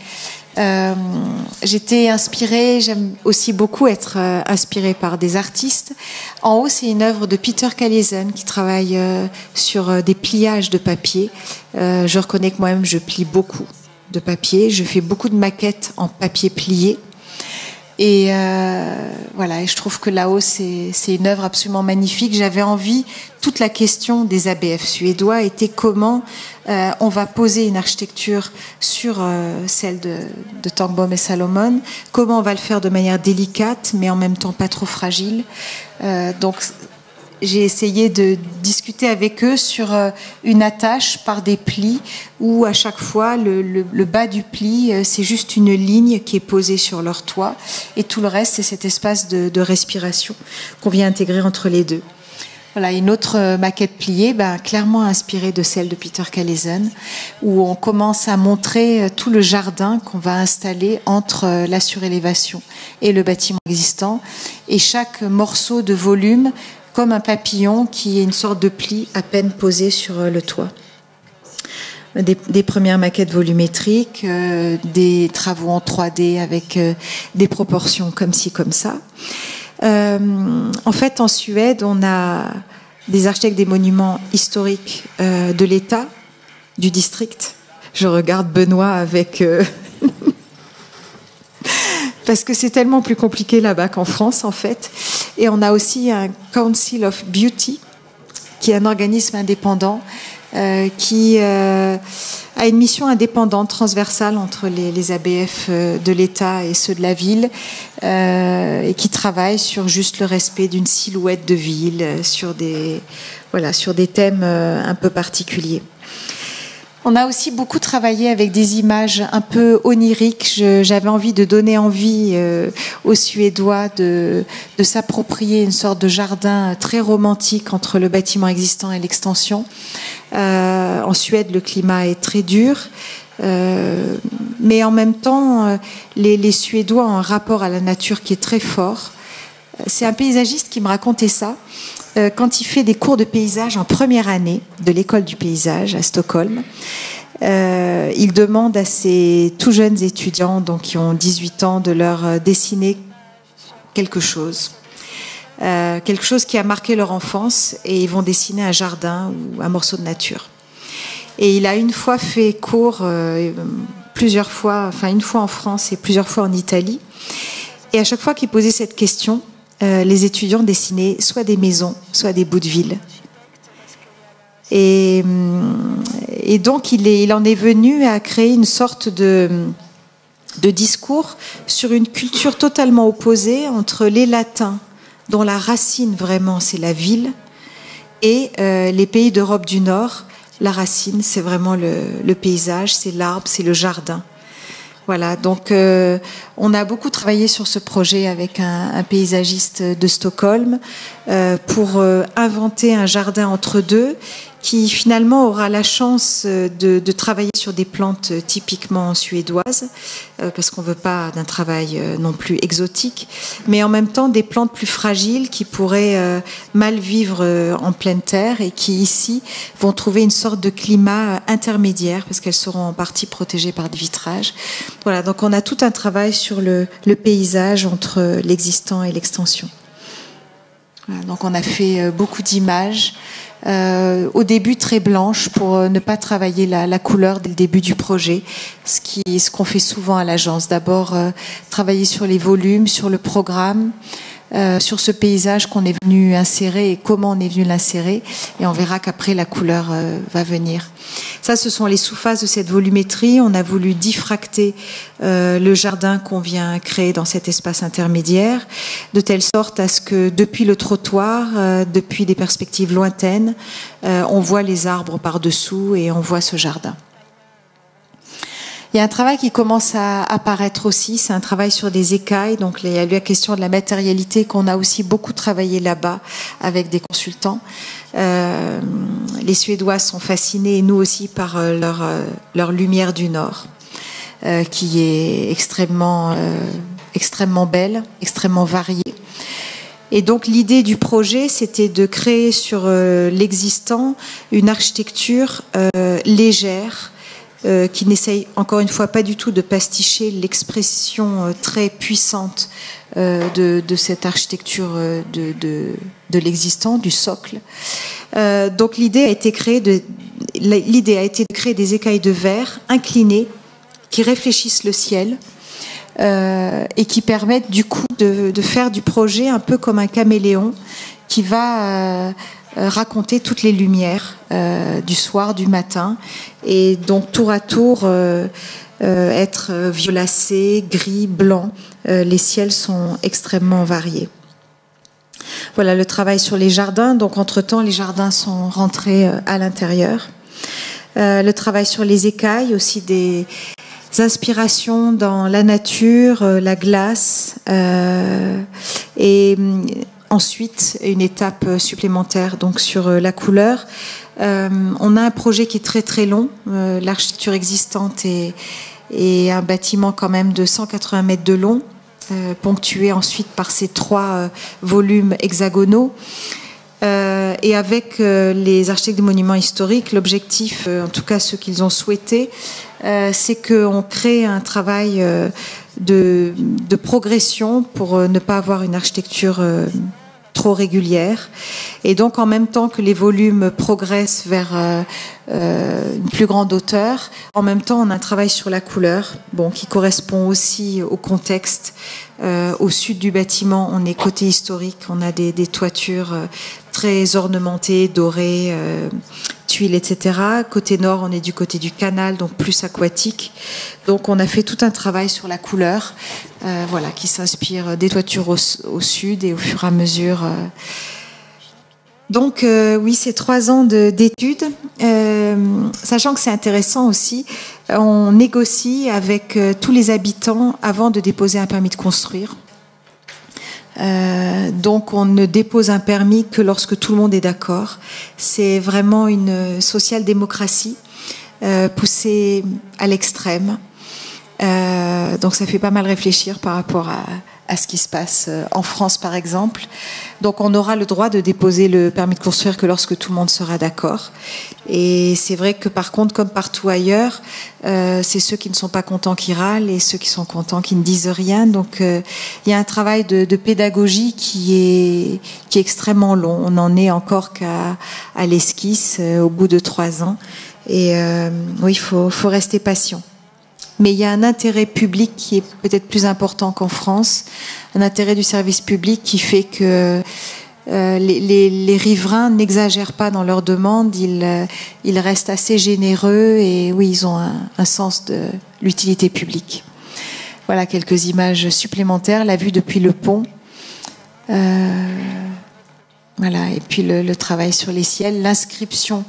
J'étais inspirée, j'aime aussi beaucoup être inspirée par des artistes. En haut, c'est une œuvre de Peter Callesen qui travaille sur des pliages de papier. Je reconnais que moi-même, je plie beaucoup de papier. Je fais beaucoup de maquettes en papier plié. Et et je trouve que là-haut, c'est une œuvre absolument magnifique. J'avais envie, toute la question des ABF suédois était comment on va poser une architecture sur celle de Tangbohm et Salomon, comment on va le faire de manière délicate, mais en même temps pas trop fragile. Donc, j'ai essayé de discuter avec eux sur une attache par des plis où à chaque fois le bas du pli c'est juste une ligne qui est posée sur leur toit et tout le reste c'est cet espace de respiration qu'on vient intégrer entre les deux. Voilà, une autre maquette pliée, clairement inspirée de celle de Peter Callesen, où on commence à montrer tout le jardin qu'on va installer entre la surélévation et le bâtiment existant et chaque morceau de volume comme un papillon qui est une sorte de pli à peine posé sur le toit. Des premières maquettes volumétriques, des travaux en 3D avec des proportions comme ci, comme ça. En fait, en Suède, on a des architectes des monuments historiques de l'État, du district. Je regarde Benoît avec... parce que c'est tellement plus compliqué là-bas qu'en France, en fait. Et on a aussi un Council of Beauty, qui est un organisme indépendant qui a une mission indépendante, transversale entre les ABF de l'État et ceux de la ville, et qui travaille sur juste le respect d'une silhouette de ville, sur des thèmes un peu particuliers. On a aussi beaucoup travaillé avec des images un peu oniriques. J'avais envie de donner envie aux Suédois de s'approprier une sorte de jardin très romantique entre le bâtiment existant et l'extension. En Suède, le climat est très dur. Mais en même temps, les Suédois ont un rapport à la nature qui est très fort. C'est un paysagiste qui me racontait ça. Quand il fait des cours de paysage en première année de l'école du paysage à Stockholm, il demande à ses tout jeunes étudiants, donc qui ont 18 ans, de leur dessiner quelque chose. Quelque chose qui a marqué leur enfance, et ils vont dessiner un jardin ou un morceau de nature. Et il a une fois fait cours, plusieurs fois, enfin une fois en France et plusieurs fois en Italie. Et à chaque fois qu'il posait cette question, les étudiants dessinaient soit des maisons, soit des bouts de ville. Et donc il en est venu à créer une sorte de discours sur une culture totalement opposée entre les Latins, dont la racine vraiment c'est la ville, et les pays d'Europe du Nord, la racine c'est vraiment le paysage, c'est l'arbre, c'est le jardin. Voilà, donc on a beaucoup travaillé sur ce projet avec un paysagiste de Stockholm pour inventer un jardin entre deux qui finalement aura la chance de travailler sur des plantes typiquement suédoises, parce qu'on ne veut pas d'un travail non plus exotique, mais en même temps des plantes plus fragiles qui pourraient mal vivre en pleine terre et qui ici vont trouver une sorte de climat intermédiaire parce qu'elles seront en partie protégées par des vitrages. Voilà, donc on a tout un travail sur le paysage entre l'existant et l'extension. Voilà, donc on a fait beaucoup d'images. Au début très blanche pour ne pas travailler la couleur dès le début du projet, ce qu'on fait souvent à l'agence. D'abord travailler sur les volumes, sur le programme, sur ce paysage qu'on est venu insérer et comment on est venu l'insérer, et on verra qu'après la couleur va venir. Ça, ce sont les sous-phases de cette volumétrie. On a voulu diffracter le jardin qu'on vient créer dans cet espace intermédiaire, de telle sorte à ce que depuis le trottoir, depuis des perspectives lointaines, on voit les arbres par-dessous et on voit ce jardin. Il y a un travail qui commence à apparaître aussi, c'est un travail sur des écailles. Donc il y a eu la question de la matérialité qu'on a aussi beaucoup travaillé là-bas avec des consultants. Les Suédois sont fascinés, et nous aussi, par leur lumière du Nord, qui est extrêmement belle, extrêmement variée. Et donc l'idée du projet, c'était de créer sur l'existant une architecture légère, qui n'essaye encore une fois pas du tout de pasticher l'expression très puissante de cette architecture de l'existant, du socle. Donc l'idée a été de créer des écailles de verre inclinées qui réfléchissent le ciel et qui permettent du coup de faire du projet un peu comme un caméléon qui va raconter toutes les lumières du soir, du matin, et donc tour à tour être violacé, gris, blanc. Les ciels sont extrêmement variés. Voilà le travail sur les jardins. Donc entre-temps, les jardins sont rentrés à l'intérieur. Le travail sur les écailles, aussi des inspirations dans la nature, la glace, et ensuite, une étape supplémentaire donc sur la couleur. On a un projet qui est très très long. L'architecture existante est un bâtiment quand même de 180 mètres de long, ponctué ensuite par ces 3 volumes hexagonaux. Et avec les architectes des monuments historiques, l'objectif, en tout cas ce qu'ils ont souhaité, c'est qu'on crée un travail de progression pour ne pas avoir une architecture trop régulière. Et donc en même temps que les volumes progressent vers une plus grande hauteur, en même temps on a un travail sur la couleur, qui correspond aussi au contexte. Au sud du bâtiment, on est côté historique, on a des toitures très ornementées, dorées, tuiles, etc. Côté nord, on est du côté du canal, donc plus aquatique. Donc on a fait tout un travail sur la couleur, qui s'inspire des toitures au sud, et au fur et à mesure. Donc oui, c'est 3 ans d'études, sachant que c'est intéressant aussi. On négocie avec tous les habitants avant de déposer un permis de construire. Donc on ne dépose un permis que lorsque tout le monde est d'accord. C'est vraiment une social-démocratie poussée à l'extrême. Donc ça fait pas mal réfléchir par rapport à ce qui se passe en France, par exemple. Donc on aura le droit de déposer le permis de construire que lorsque tout le monde sera d'accord. Et c'est vrai que par contre, comme partout ailleurs, c'est ceux qui ne sont pas contents qui râlent et ceux qui sont contents qui ne disent rien. Donc il y a un travail de pédagogie qui est extrêmement long. On n'en est encore qu'à l'esquisse au bout de 3 ans. Et oui, il faut rester patient. Mais il y a un intérêt public qui est peut-être plus important qu'en France, un intérêt du service public qui fait que les riverains n'exagèrent pas dans leurs demandes, ils restent assez généreux et oui, ils ont un sens de l'utilité publique. Voilà quelques images supplémentaires, la vue depuis le pont. Voilà, et puis le travail sur les ciels, l'inscription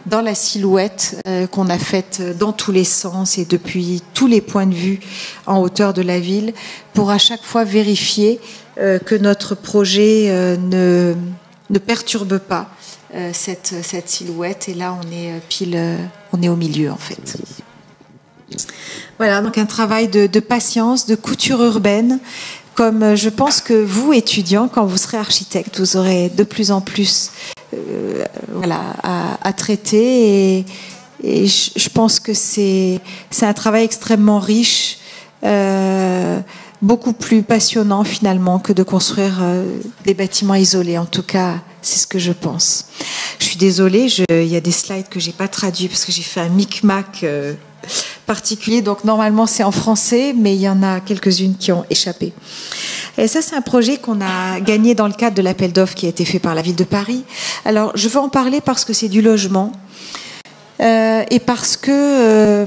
dans la silhouette qu'on a faite dans tous les sens et depuis tous les points de vue en hauteur de la ville pour à chaque fois vérifier que notre projet ne perturbe pas cette silhouette. Et là, on est au milieu en fait. Voilà, donc un travail de patience, de couture urbaine. Comme je pense que vous, étudiants, quand vous serez architecte, vous aurez de plus en plus à traiter. Et je pense que c'est un travail extrêmement riche, beaucoup plus passionnant finalement que de construire des bâtiments isolés. En tout cas, c'est ce que je pense. Je suis désolée, il y a des slides que j'ai pas traduits parce que j'ai fait un micmac particulier. Donc normalement c'est en français, mais il y en a quelques-unes qui ont échappé. Et ça, c'est un projet qu'on a gagné dans le cadre de l'appel d'offres qui a été fait par la ville de Paris. Alors, je veux en parler parce que c'est du logement et parce que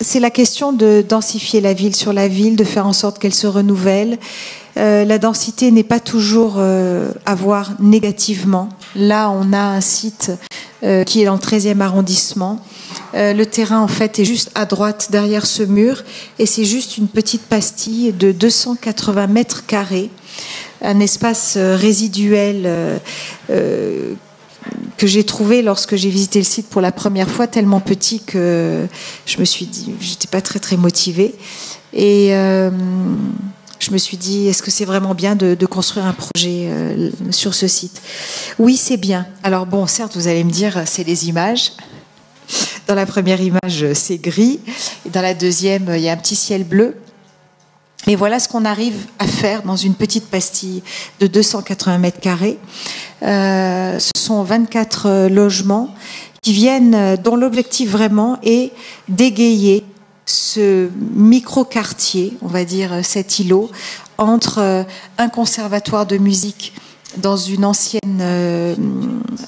c'est la question de densifier la ville sur la ville, de faire en sorte qu'elle se renouvelle. La densité n'est pas toujours à voir négativement. Là, on a un site qui est dans le 13e arrondissement. Le terrain, en fait, est juste à droite derrière ce mur et c'est juste une petite pastille de 280 mètres carrés, un espace résiduel que j'ai trouvé lorsque j'ai visité le site pour la première fois, tellement petit que je me suis dit, j'étais pas très très motivée et je me suis dit, est-ce que c'est vraiment bien de construire un projet sur ce site? Oui, c'est bien. Alors bon, certes, vous allez me dire, c'est les images. Dans la première image, c'est gris. Et dans la deuxième, il y a un petit ciel bleu. Mais voilà ce qu'on arrive à faire dans une petite pastille de 280 mètres carrés. Ce sont 24 logements qui viennent, dont l'objectif vraiment est d'égayer ce micro-quartier, on va dire cet îlot, entre un conservatoire de musique dans une ancienne,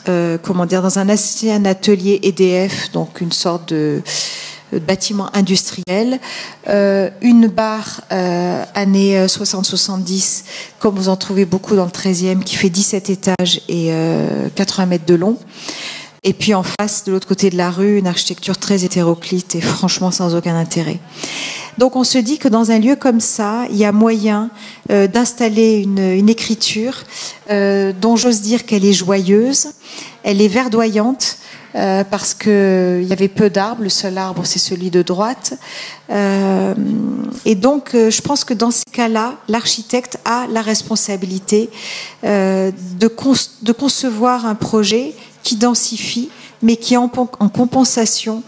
dans un ancien atelier EDF, donc une sorte de bâtiment industriel, une barre années 60-70, comme vous en trouvez beaucoup dans le 13e, qui fait 17 étages et 80 mètres de long. Et puis en face, de l'autre côté de la rue, une architecture très hétéroclite et franchement sans aucun intérêt. Donc on se dit que dans un lieu comme ça, il y a moyen d'installer une écriture dont j'ose dire qu'elle est joyeuse, elle est verdoyante, parce qu'il y avait peu d'arbres, le seul arbre c'est celui de droite. Et donc je pense que dans ces cas-là, l'architecte a la responsabilité de concevoir un projet qui densifie, mais qui en compensation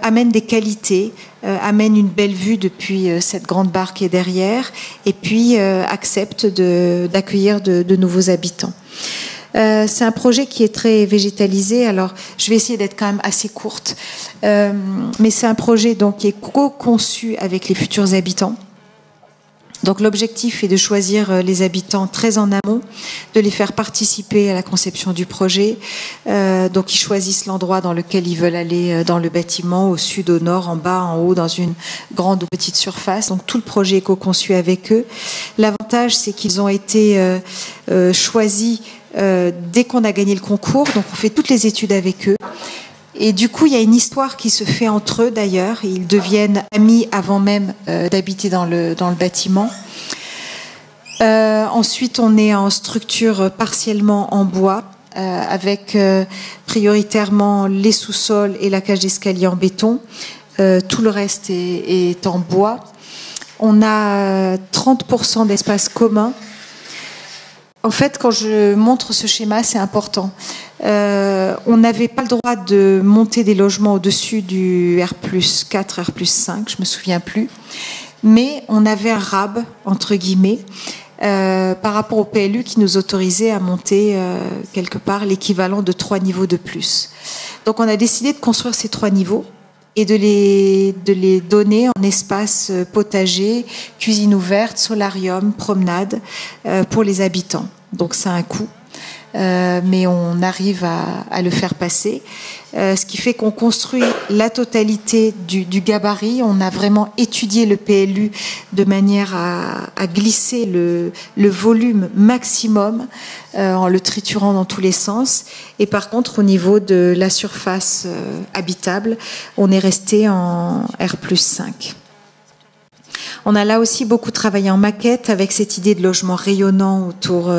amène des qualités, amène une belle vue depuis cette grande barre qui est derrière, et puis accepte d'accueillir de nouveaux habitants. C'est un projet qui est très végétalisé. Alors, je vais essayer d'être quand même assez courte, mais c'est un projet donc qui est co-conçu avec les futurs habitants. Donc l'objectif est de choisir les habitants très en amont, de les faire participer à la conception du projet. Donc ils choisissent l'endroit dans lequel ils veulent aller dans le bâtiment, au sud, au nord, en bas, en haut, dans une grande ou petite surface. Donc tout le projet est co-conçu avec eux. L'avantage, c'est qu'ils ont été choisis dès qu'on a gagné le concours. Donc on fait toutes les études avec eux. Et du coup, il y a une histoire qui se fait entre eux d'ailleurs. Ils deviennent amis avant même d'habiter dans le bâtiment. Ensuite, on est en structure partiellement en bois, avec prioritairement les sous-sols et la cage d'escalier en béton. tout le reste est en bois. On a 30% d'espace commun. En fait, quand je montre ce schéma, c'est important. On n'avait pas le droit de monter des logements au-dessus du R+4, R+5, je me souviens plus. Mais on avait un RAB, entre guillemets, par rapport au PLU qui nous autorisait à monter quelque part l'équivalent de 3 niveaux de plus. Donc on a décidé de construire ces 3 niveaux et de les donner en espace potager, cuisine ouverte, solarium, promenade pour les habitants. Donc ça a un coût, mais on arrive à le faire passer. Ce qui fait qu'on construit la totalité du gabarit. On a vraiment étudié le PLU de manière à glisser le volume maximum en le triturant dans tous les sens. Et par contre, au niveau de la surface habitable, on est resté en R+5. On a là aussi beaucoup travaillé en maquette avec cette idée de logement rayonnant autour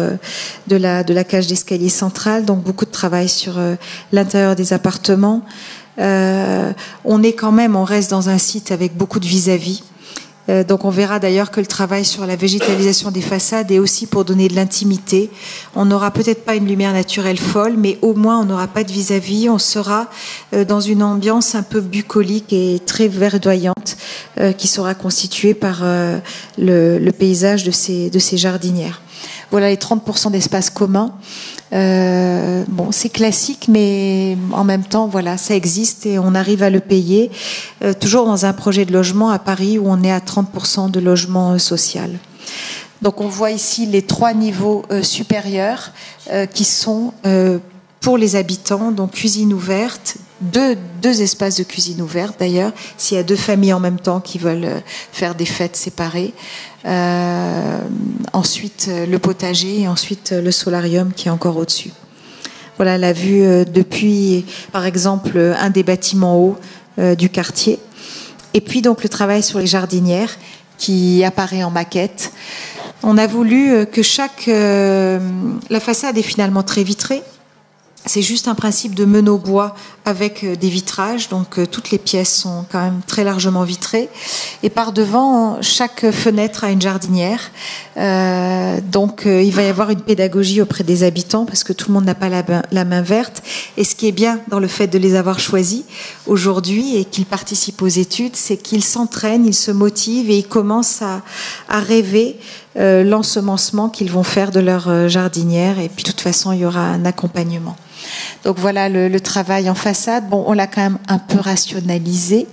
de la cage d'escalier centrale. Donc beaucoup de travail sur l'intérieur des appartements. On reste dans un site avec beaucoup de vis-à-vis. Donc on verra d'ailleurs que le travail sur la végétalisation des façades est aussi pour donner de l'intimité. On n'aura peut-être pas une lumière naturelle folle, mais au moins on n'aura pas de vis-à-vis. On sera dans une ambiance un peu bucolique et très verdoyante qui sera constituée par le paysage de ces jardinières. Voilà les 30% d'espace commun. Bon, c'est classique, mais en même temps, voilà, ça existe et on arrive à le payer. Toujours dans un projet de logement à Paris où on est à 30% de logement social. Donc on voit ici les 3 niveaux supérieurs qui sont pour les habitants, donc cuisine ouverte, deux espaces de cuisine ouverte d'ailleurs, s'il y a 2 familles en même temps qui veulent faire des fêtes séparées. Ensuite le potager et ensuite le solarium qui est encore au-dessus. Voilà la vue depuis, par exemple, un des bâtiments hauts du quartier. Et puis donc le travail sur les jardinières qui apparaît en maquette. On a voulu que la façade est finalement très vitrée. C'est juste un principe de meneau bois avec des vitrages, donc toutes les pièces sont quand même très largement vitrées. Et par devant, chaque fenêtre a une jardinière. Donc il va y avoir une pédagogie auprès des habitants parce que tout le monde n'a pas la main verte. Et ce qui est bien dans le fait de les avoir choisis aujourd'hui et qu'ils participent aux études, c'est qu'ils s'entraînent, ils se motivent et ils commencent à rêver l'ensemencement qu'ils vont faire de leur jardinière. Et puis de toute façon, il y aura un accompagnement. Donc voilà le travail en façade. Bon, on l'a quand même un peu rationalisé.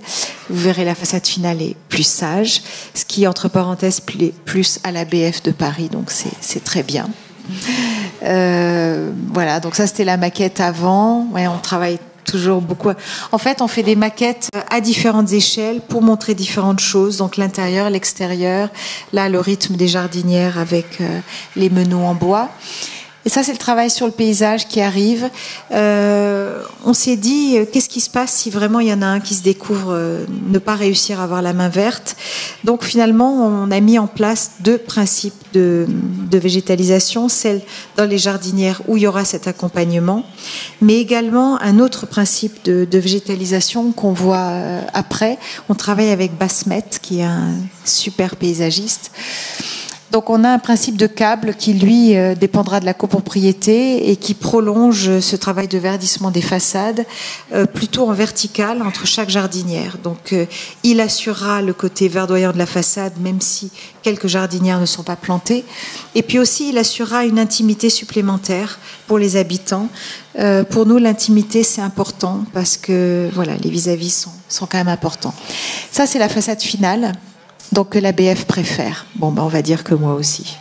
Vous verrez, la façade finale est plus sage, ce qui, entre parenthèses, plaît plus à la BF de Paris. Donc c'est très bien. Voilà, donc ça c'était la maquette avant. Ouais, on travaille toujours beaucoup. En fait, on fait des maquettes à différentes échelles pour montrer différentes choses. Donc l'intérieur, l'extérieur. Là, le rythme des jardinières avec les meneaux en bois. Et ça, c'est le travail sur le paysage qui arrive. On s'est dit, qu'est-ce qui se passe si vraiment il y en a un qui se découvre ne pas réussir à avoir la main verte. Donc finalement, on a mis en place 2 principes de végétalisation, celle dans les jardinières où il y aura cet accompagnement, mais également un autre principe de végétalisation qu'on voit après. On travaille avec Basmet, qui est un super paysagiste. Donc on a un principe de câble qui, lui, dépendra de la copropriété et qui prolonge ce travail de verdissement des façades plutôt en vertical entre chaque jardinière. Donc il assurera le côté verdoyant de la façade, même si quelques jardinières ne sont pas plantées. Et puis aussi, il assurera une intimité supplémentaire pour les habitants. Pour nous, l'intimité, c'est important parce que voilà, les vis-à-vis sont quand même importants. Ça, c'est la façade finale. Donc que la BF préfère. Bon, ben on va dire que moi aussi.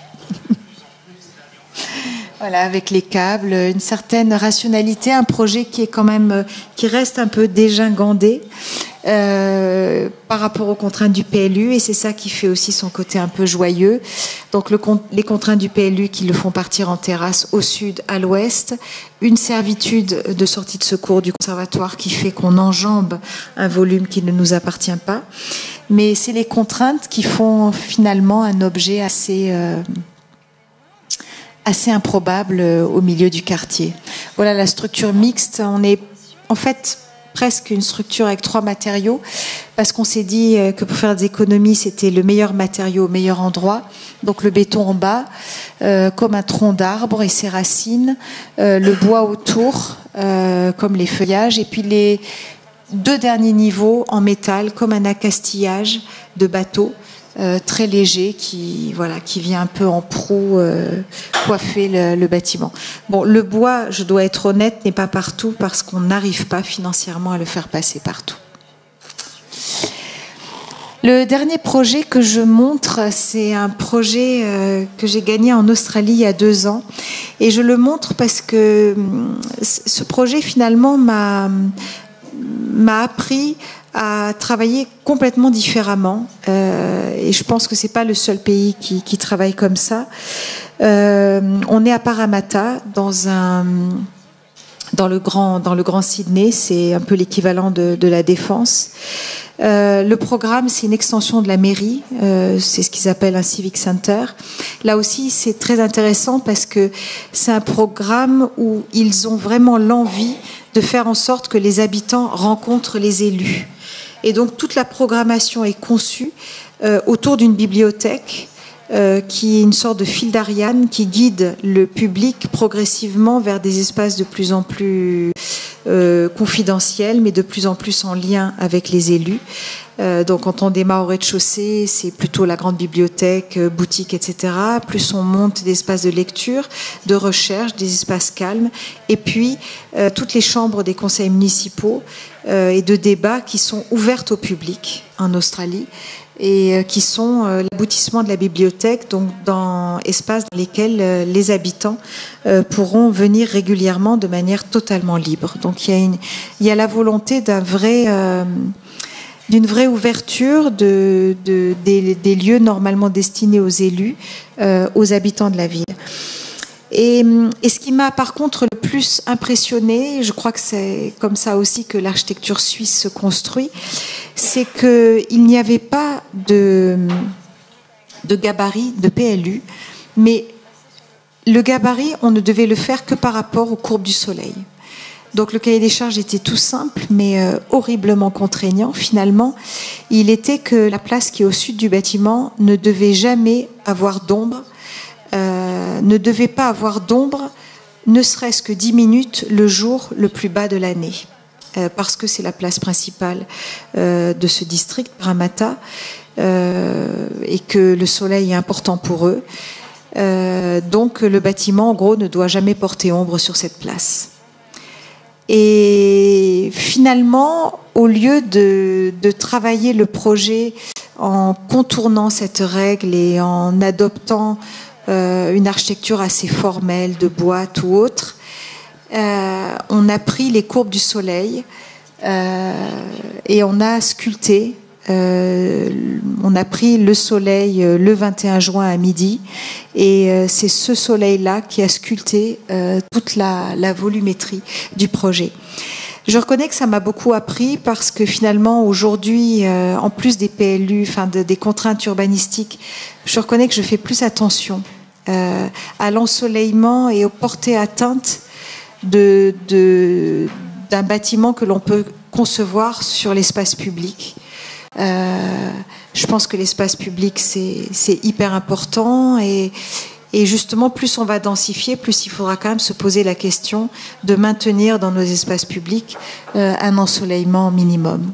Voilà, avec les câbles, une certaine rationalité, un projet qui est quand même, qui reste un peu dégingandé par rapport aux contraintes du PLU, et c'est ça qui fait aussi son côté un peu joyeux. Donc les contraintes du PLU qui le font partir en terrasse au sud, à l'ouest, une servitude de sortie de secours du conservatoire qui fait qu'on enjambe un volume qui ne nous appartient pas. Mais c'est les contraintes qui font finalement un objet assez improbable au milieu du quartier. Voilà la structure mixte. On est en fait presque une structure avec 3 matériaux, parce qu'on s'est dit que pour faire des économies, c'était le meilleur matériau au meilleur endroit. Donc le béton en bas, comme un tronc d'arbre et ses racines, le bois autour, comme les feuillages, et puis les 2 derniers niveaux en métal, comme un accastillage de bateau. Très léger qui vient un peu en proue coiffer le bâtiment. Bon, le bois, je dois être honnête, n'est pas partout parce qu'on n'arrive pas financièrement à le faire passer partout. Le dernier projet que je montre, c'est un projet que j'ai gagné en Australie il y a 2 ans. Et je le montre parce que ce projet finalement m'a appris à travailler complètement différemment. Et je pense que c'est pas le seul pays qui travaille comme ça. On est à Parramatta, dans le grand Sydney, c'est un peu l'équivalent de la Défense. Le programme, c'est une extension de la mairie, c'est ce qu'ils appellent un civic center. Là aussi, c'est très intéressant parce que c'est un programme où ils ont vraiment l'envie de faire en sorte que les habitants rencontrent les élus. Et donc toute la programmation est conçue autour d'une bibliothèque qui est une sorte de fil d'Ariane qui guide le public progressivement vers des espaces de plus en plus confidentiels, mais de plus en plus en lien avec les élus. Donc quand on démarre au rez-de-chaussée, c'est plutôt la grande bibliothèque, boutique, etc. Plus on monte des espaces de lecture, de recherche, des espaces calmes, et puis toutes les chambres des conseils municipaux et de débats qui sont ouvertes au public en Australie et qui sont l'aboutissement de la bibliothèque, donc dans espaces dans lesquels les habitants pourront venir régulièrement de manière totalement libre. Donc il y a la volonté d'une vraie ouverture des lieux normalement destinés aux élus, aux habitants de la ville. Et ce qui m'a par contre le plus impressionné, je crois que c'est comme ça aussi que l'architecture suisse se construit, c'est qu'il n'y avait pas de gabarit de PLU, mais le gabarit, on ne devait le faire que par rapport aux courbes du soleil. Donc le cahier des charges était tout simple, mais horriblement contraignant. Finalement, il était que la place qui est au sud du bâtiment ne devait jamais avoir d'ombre, ne devait pas avoir d'ombre, ne serait-ce que 10 minutes le jour le plus bas de l'année, parce que c'est la place principale de ce district, Parramatta, et que le soleil est important pour eux. Donc le bâtiment, en gros, ne doit jamais porter ombre sur cette place. Et finalement, au lieu de travailler le projet en contournant cette règle et en adoptant une architecture assez formelle de boîte ou autre, on a pris les courbes du soleil et on a sculpté. On a pris le soleil le 21 juin à midi et c'est ce soleil-là qui a sculpté toute la volumétrie du projet. Je reconnais que ça m'a beaucoup appris parce que finalement aujourd'hui, en plus des PLU, des contraintes urbanistiques, je reconnais que je fais plus attention à l'ensoleillement et aux portées atteintes d'un bâtiment que l'on peut concevoir sur l'espace public. Je pense que l'espace public c'est hyper important et justement plus on va densifier, plus il faudra quand même se poser la question de maintenir dans nos espaces publics un ensoleillement minimum.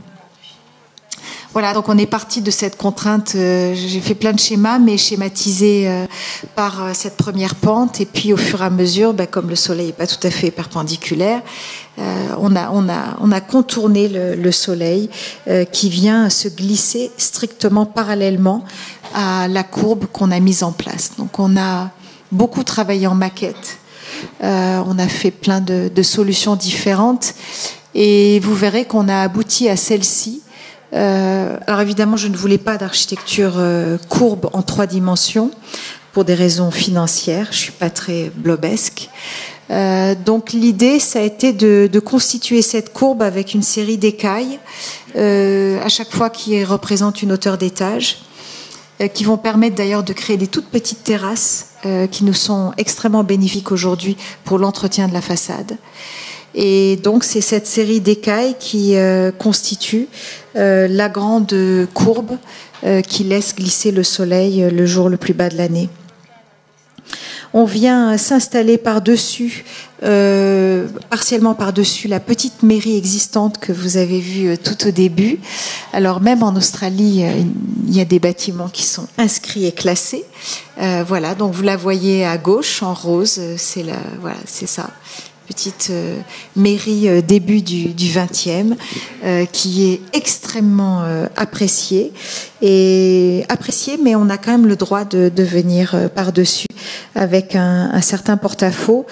Voilà, donc on est parti de cette contrainte, j'ai fait plein de schémas, mais schématisés par cette première pente, et puis au fur et à mesure, comme le soleil n'est pas tout à fait perpendiculaire, on a contourné le soleil qui vient se glisser strictement parallèlement à la courbe qu'on a mise en place. Donc on a beaucoup travaillé en maquette, on a fait plein de solutions différentes, et vous verrez qu'on a abouti à celle-ci. Alors évidemment, je ne voulais pas d'architecture courbe en 3 dimensions pour des raisons financières. Je suis pas très blobesque. Donc l'idée, ça a été de constituer cette courbe avec une série d'écailles, à chaque fois qui représente une hauteur d'étage, qui vont permettre d'ailleurs de créer des toutes petites terrasses qui nous sont extrêmement bénéfiques aujourd'hui pour l'entretien de la façade. Et donc c'est cette série d'écailles qui constitue la grande courbe qui laisse glisser le soleil le jour le plus bas de l'année. On vient s'installer par-dessus, partiellement par-dessus la petite mairie existante que vous avez vue tout au début. Alors même en Australie, il y a des bâtiments qui sont inscrits et classés. Voilà, donc vous la voyez à gauche en rose, voilà, c'est ça. Petite mairie début du XXe qui est extrêmement appréciée, mais on a quand même le droit de venir par-dessus avec un certain porte-à-faux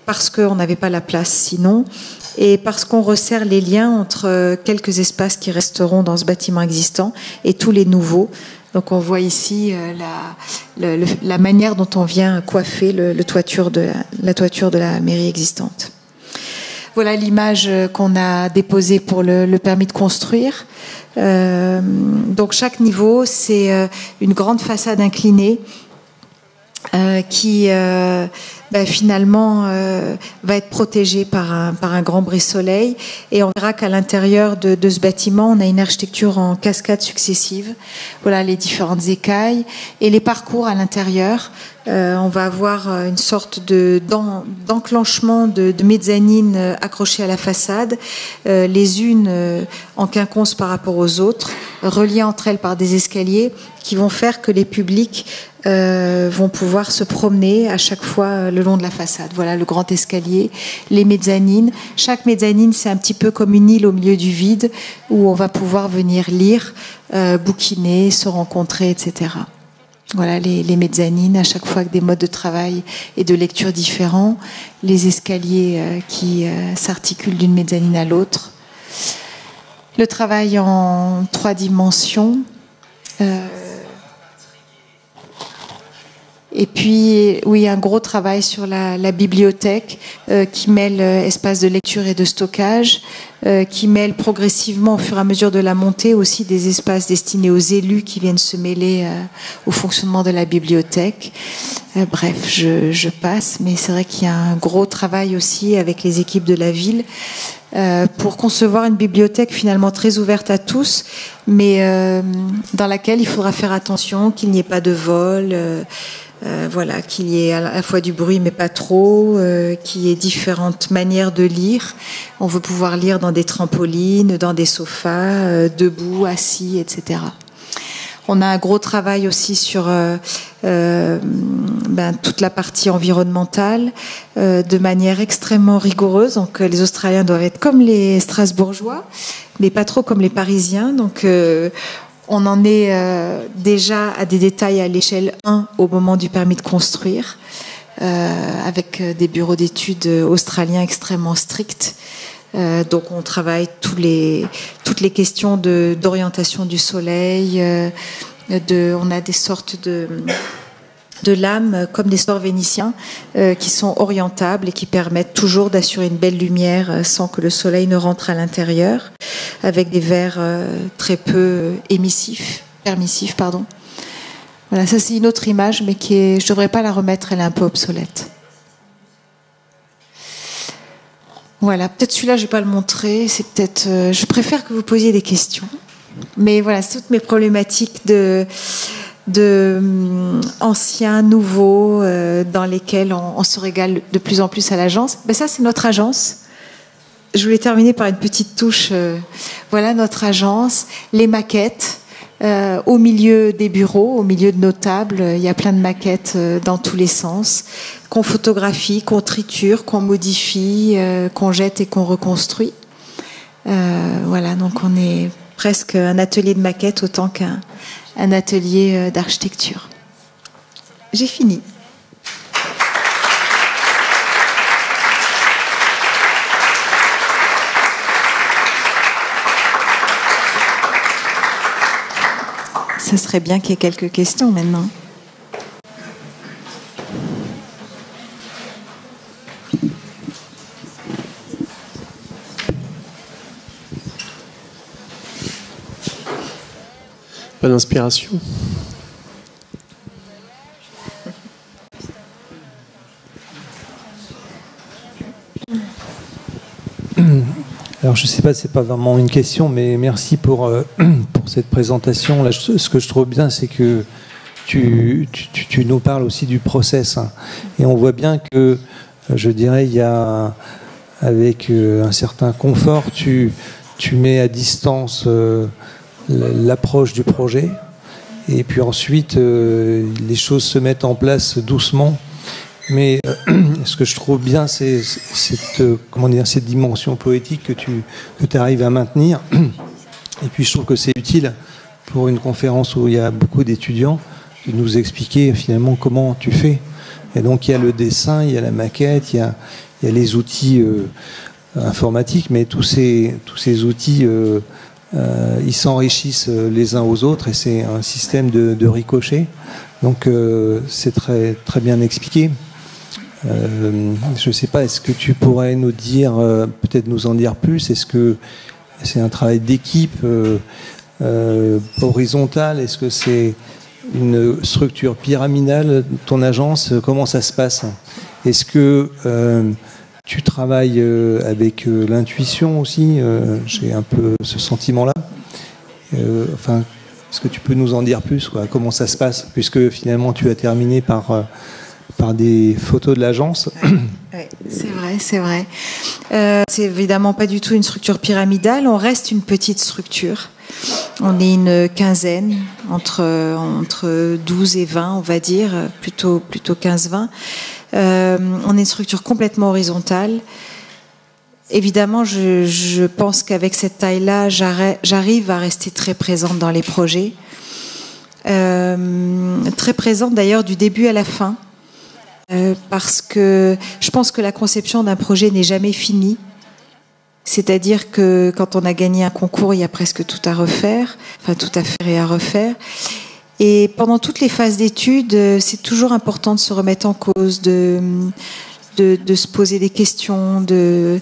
parce qu'on n'avait pas la place sinon et parce qu'on resserre les liens entre quelques espaces qui resteront dans ce bâtiment existant et tous les nouveaux. Donc on voit ici la manière dont on vient coiffer la toiture de la mairie existante. Voilà l'image qu'on a déposée pour le permis de construire. Donc chaque niveau, c'est une grande façade inclinée qui finalement va être protégée par un grand brise-soleil, et on verra qu'à l'intérieur de ce bâtiment on a une architecture en cascades successives. Voilà les différentes écailles et les parcours à l'intérieur. On va avoir une sorte d'enclenchement de mezzanines accrochées à la façade, les unes en quinconce par rapport aux autres, reliées entre elles par des escaliers qui vont faire que les publics vont pouvoir se promener à chaque fois le long de la façade. Voilà le grand escalier, les mezzanines. Chaque mezzanine, c'est un petit peu comme une île au milieu du vide où on va pouvoir venir lire, bouquiner, se rencontrer, etc. Voilà les mezzanines, à chaque fois avec des modes de travail et de lecture différents, les escaliers qui s'articulent d'une mezzanine à l'autre. Le travail en 3 dimensions. Et puis, oui, un gros travail sur la bibliothèque qui mêle espace de lecture et de stockage, qui mêle progressivement, au fur et à mesure de la montée, aussi des espaces destinés aux élus qui viennent se mêler au fonctionnement de la bibliothèque. Bref, je passe, mais c'est vrai qu'il y a un gros travail aussi avec les équipes de la ville pour concevoir une bibliothèque finalement très ouverte à tous, mais dans laquelle il faudra faire attention qu'il n'y ait pas de vol, voilà, qu'il y ait à la fois du bruit mais pas trop, qu'il y ait différentes manières de lire. On veut pouvoir lire dans des trampolines, dans des sofas, debout, assis, etc. On a un gros travail aussi sur toute la partie environnementale de manière extrêmement rigoureuse. Donc les Australiens doivent être comme les Strasbourgeois, mais pas trop comme les Parisiens. Donc on en est déjà à des détails à l'échelle 1 au moment du permis de construire, avec des bureaux d'études australiens extrêmement stricts. Donc on travaille toutes les questions d'orientation du soleil. On a des sortes de lames comme des sorts vénitiens qui sont orientables et qui permettent toujours d'assurer une belle lumière sans que le soleil ne rentre à l'intérieur, avec des verres très peu permissifs. Voilà, ça c'est une autre image, mais je ne devrais pas la remettre, elle est un peu obsolète. Voilà, peut-être celui-là je ne vais pas le montrer, je préfère que vous posiez des questions. Mais voilà, c'est toutes mes problématiques de anciens, nouveaux, dans lesquels on se régale de plus en plus à l'agence. Ça, c'est notre agence. Je voulais terminer par une petite touche. Voilà notre agence, les maquettes. Au milieu des bureaux, au milieu de nos tables, il y a plein de maquettes dans tous les sens, qu'on photographie, qu'on triture, qu'on modifie, qu'on jette et qu'on reconstruit. Voilà, donc on est presque un atelier de maquettes autant qu'un atelier d'architecture. J'ai fini. Ça serait bien qu'il y ait quelques questions maintenant. Pas d'inspiration. Alors je ne sais pas, c'est pas vraiment une question, mais merci pour cette présentation. Là, ce que je trouve bien, c'est que tu nous parles aussi du process, hein. Et on voit bien que, je dirais, il y a, avec un certain confort, tu mets à distance l'approche du projet, et puis ensuite les choses se mettent en place doucement. Mais ce que je trouve bien, c'est cette dimension poétique que tu arrives à maintenir. Et puis je trouve que c'est utile pour une conférence où il y a beaucoup d'étudiants de nous expliquer finalement comment tu fais. Et donc il y a le dessin, il y a la maquette, il y a les outils informatiques, mais tous ces outils, ils s'enrichissent les uns aux autres, et c'est un système de ricochet. Donc c'est très, très bien expliqué. Je ne sais pas, est-ce que tu pourrais nous dire, peut-être nous en dire plus? Est-ce que c'est un travail d'équipe horizontal? Est-ce que c'est une structure pyramidale, ton agence? Comment ça se passe? Est-ce que tu travailles avec l'intuition aussi? J'ai un peu ce sentiment-là. Enfin, est-ce que tu peux nous en dire plus, quoi? Comment ça se passe? Puisque finalement, tu as terminé par des photos de l'agence. Oui, c'est vrai. C'est évidemment pas du tout une structure pyramidale. On reste une petite structure. On est une quinzaine, entre 12 et 20, on va dire, plutôt 15-20. On est une structure complètement horizontale. Évidemment, je pense qu'avec cette taille-là, j'arrive à rester très présente dans les projets. Très présente d'ailleurs du début à la fin. Parce que je pense que la conception d'un projet n'est jamais finie. C'est-à-dire que quand on a gagné un concours, il y a presque tout à refaire, enfin tout à faire et à refaire. Et pendant toutes les phases d'études, c'est toujours important de se remettre en cause, de se poser des questions, de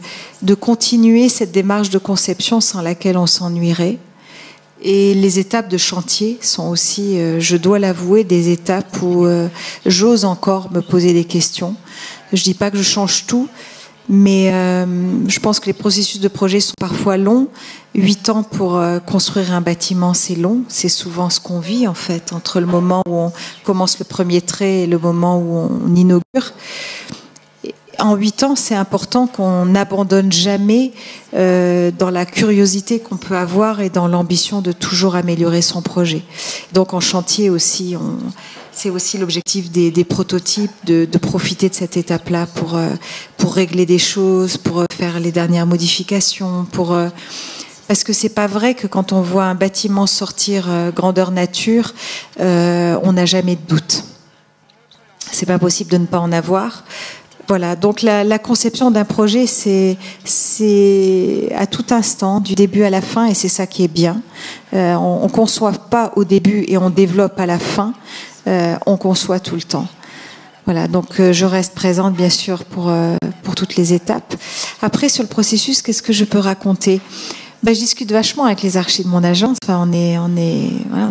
continuer cette démarche de conception sans laquelle on s'ennuierait. Et les étapes de chantier sont aussi, je dois l'avouer, des étapes où j'ose encore me poser des questions. Je dis pas que je change tout, mais je pense que les processus de projet sont parfois longs. 8 ans pour construire un bâtiment, c'est long. C'est souvent ce qu'on vit, en fait, entre le moment où on commence le premier trait et le moment où on inaugure. En 8 ans, c'est important qu'on n'abandonne jamais dans la curiosité qu'on peut avoir et dans l'ambition de toujours améliorer son projet. Donc en chantier aussi, c'est aussi l'objectif des prototypes, de profiter de cette étape-là pour régler des choses, pour faire les dernières modifications, parce que c'est pas vrai que quand on voit un bâtiment sortir grandeur nature, on n'a jamais de doute. C'est pas possible de ne pas en avoir. Voilà, donc la conception d'un projet, c'est à tout instant, du début à la fin, et c'est ça qui est bien. On conçoit pas au début et on développe à la fin, on conçoit tout le temps. Voilà, donc je reste présente bien sûr pour toutes les étapes. Après, sur le processus, qu'est-ce que je peux raconter? Je discute vachement avec les archis de mon agence. Enfin, on est voilà,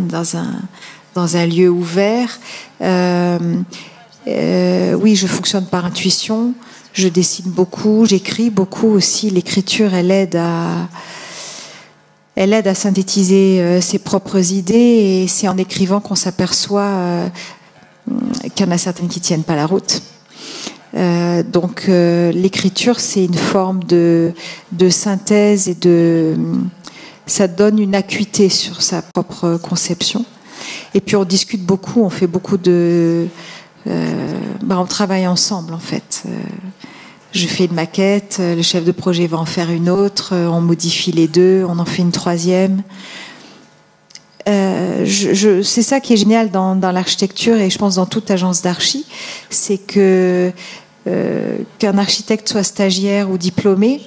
dans un lieu ouvert. Oui, je fonctionne par intuition, je dessine beaucoup, j'écris beaucoup aussi. L'écriture, elle aide à synthétiser ses propres idées, et c'est en écrivant qu'on s'aperçoit qu'il y en a certaines qui tiennent pas la route. Donc l'écriture, c'est une forme de synthèse et ça donne une acuité sur sa propre conception. Et puis on discute beaucoup, on fait beaucoup on travaille ensemble en fait. Je fais une maquette, le chef de projet va en faire une autre, on modifie les deux, on en fait une troisième. C'est ça qui est génial dans l'architecture, et je pense dans toute agence d'archi, c'est qu'un architecte soit stagiaire ou diplômé,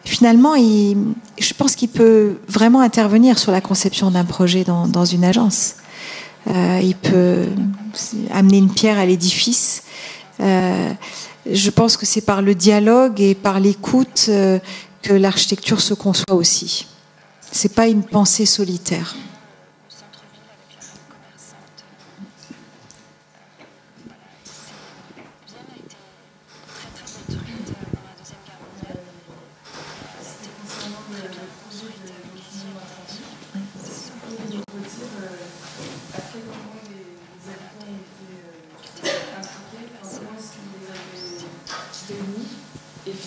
finalement, je pense qu'il peut vraiment intervenir sur la conception d'un projet dans une agence. Il peut amener une pierre à l'édifice. Je pense que c'est par le dialogue et par l'écoute que l'architecture se conçoit aussi. C'est pas une pensée solitaire.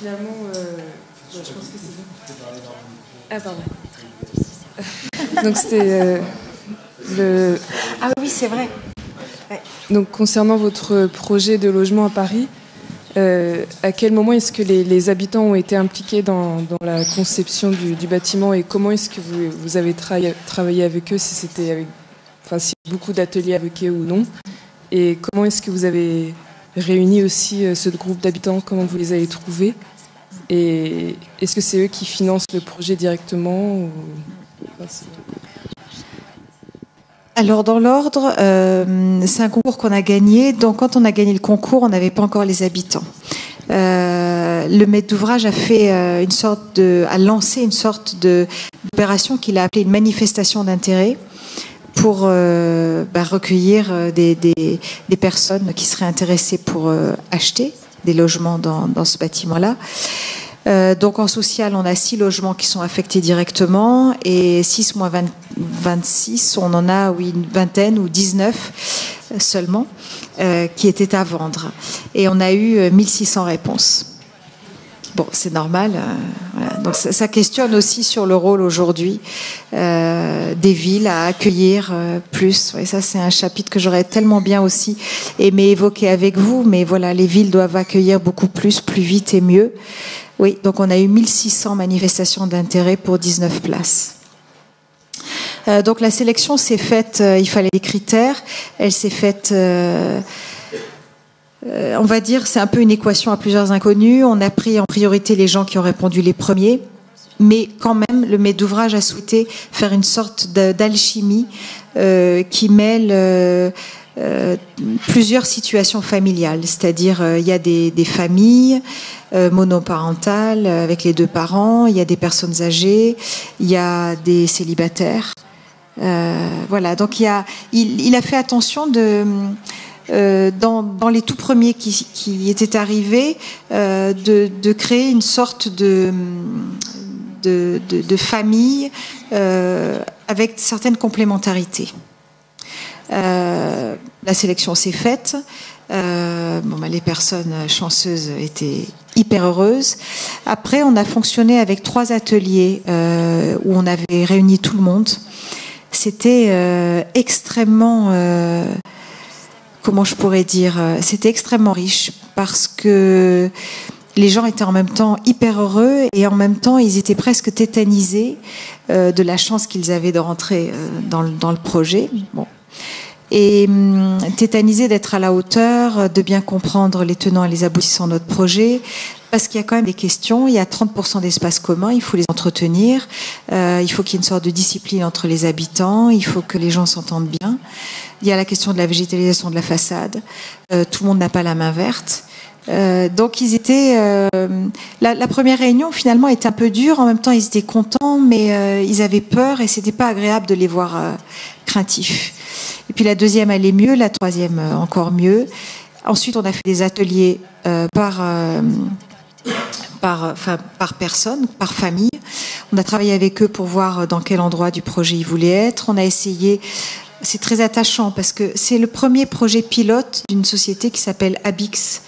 finalement, je pense que c'est bon. Ah, pardon. Donc c'était le... Ah oui, c'est vrai. Ouais. Donc concernant votre projet de logement à Paris, à quel moment est-ce que les habitants ont été impliqués dans la conception du bâtiment et comment est-ce que vous avez travaillé avec eux, si c'était avec, enfin, si beaucoup d'ateliers avec eux ou non, et comment est-ce que vous avez réuni aussi ce groupe d'habitants, comment vous les avez trouvés, et est-ce que c'est eux qui financent le projet directement ou... Alors dans l'ordre, c'est un concours qu'on a gagné. Donc quand on a gagné le concours, on n'avait pas encore les habitants. Le maître d'ouvrage a fait a lancé une sorte d'opération qu'il a appelée une manifestation d'intérêt pour recueillir des personnes qui seraient intéressées pour acheter des logements dans ce bâtiment-là. Donc en social, on a 6 logements qui sont affectés directement et 6 moins 26, on en a une vingtaine ou 19 seulement qui étaient à vendre. Et on a eu 1600 réponses. Bon, c'est normal. Voilà. Donc ça questionne aussi sur le rôle aujourd'hui des villes à accueillir plus. Et ça, c'est un chapitre que j'aurais tellement bien aussi aimé évoquer avec vous. Mais voilà, les villes doivent accueillir beaucoup plus vite et mieux. Oui, donc on a eu 1600 manifestations d'intérêt pour 19 places. Donc la sélection s'est faite, il fallait des critères. Elle s'est faite... on va dire, c'est un peu une équation à plusieurs inconnus. On a pris en priorité les gens qui ont répondu les premiers, mais quand même, le maître d'ouvrage a souhaité faire une sorte d'alchimie qui mêle plusieurs situations familiales. C'est-à-dire, il y a des familles monoparentales avec les 2 parents, il y a des personnes âgées, il y a des célibataires. Voilà, donc il a fait attention dans les tout premiers qui étaient arrivés, de créer une sorte de famille avec certaines complémentarités. La sélection s'est faite. Les personnes chanceuses étaient hyper heureuses. Après, on a fonctionné avec 3 ateliers où on avait réuni tout le monde. C'était extrêmement... comment je pourrais dire, c'était extrêmement riche parce que les gens étaient en même temps hyper heureux et en même temps ils étaient presque tétanisés de la chance qu'ils avaient de rentrer dans le projet. Bon. Et tétanisés d'être à la hauteur, de bien comprendre les tenants et les aboutissants de notre projet, parce qu'il y a quand même des questions, il y a 30% d'espaces communs, il faut les entretenir, il faut qu'il y ait une sorte de discipline entre les habitants, il faut que les gens s'entendent bien. Il y a la question de la végétalisation de la façade, tout le monde n'a pas la main verte. Donc ils étaient... la première réunion finalement était un peu dure, en même temps ils étaient contents, mais ils avaient peur et c'était pas agréable de les voir craintifs. Et puis la deuxième allait mieux, la troisième encore mieux. Ensuite on a fait des ateliers par personne, par famille. On a travaillé avec eux pour voir dans quel endroit du projet ils voulaient être. On a essayé... C'est très attachant parce que c'est le premier projet pilote d'une société qui s'appelle Abix,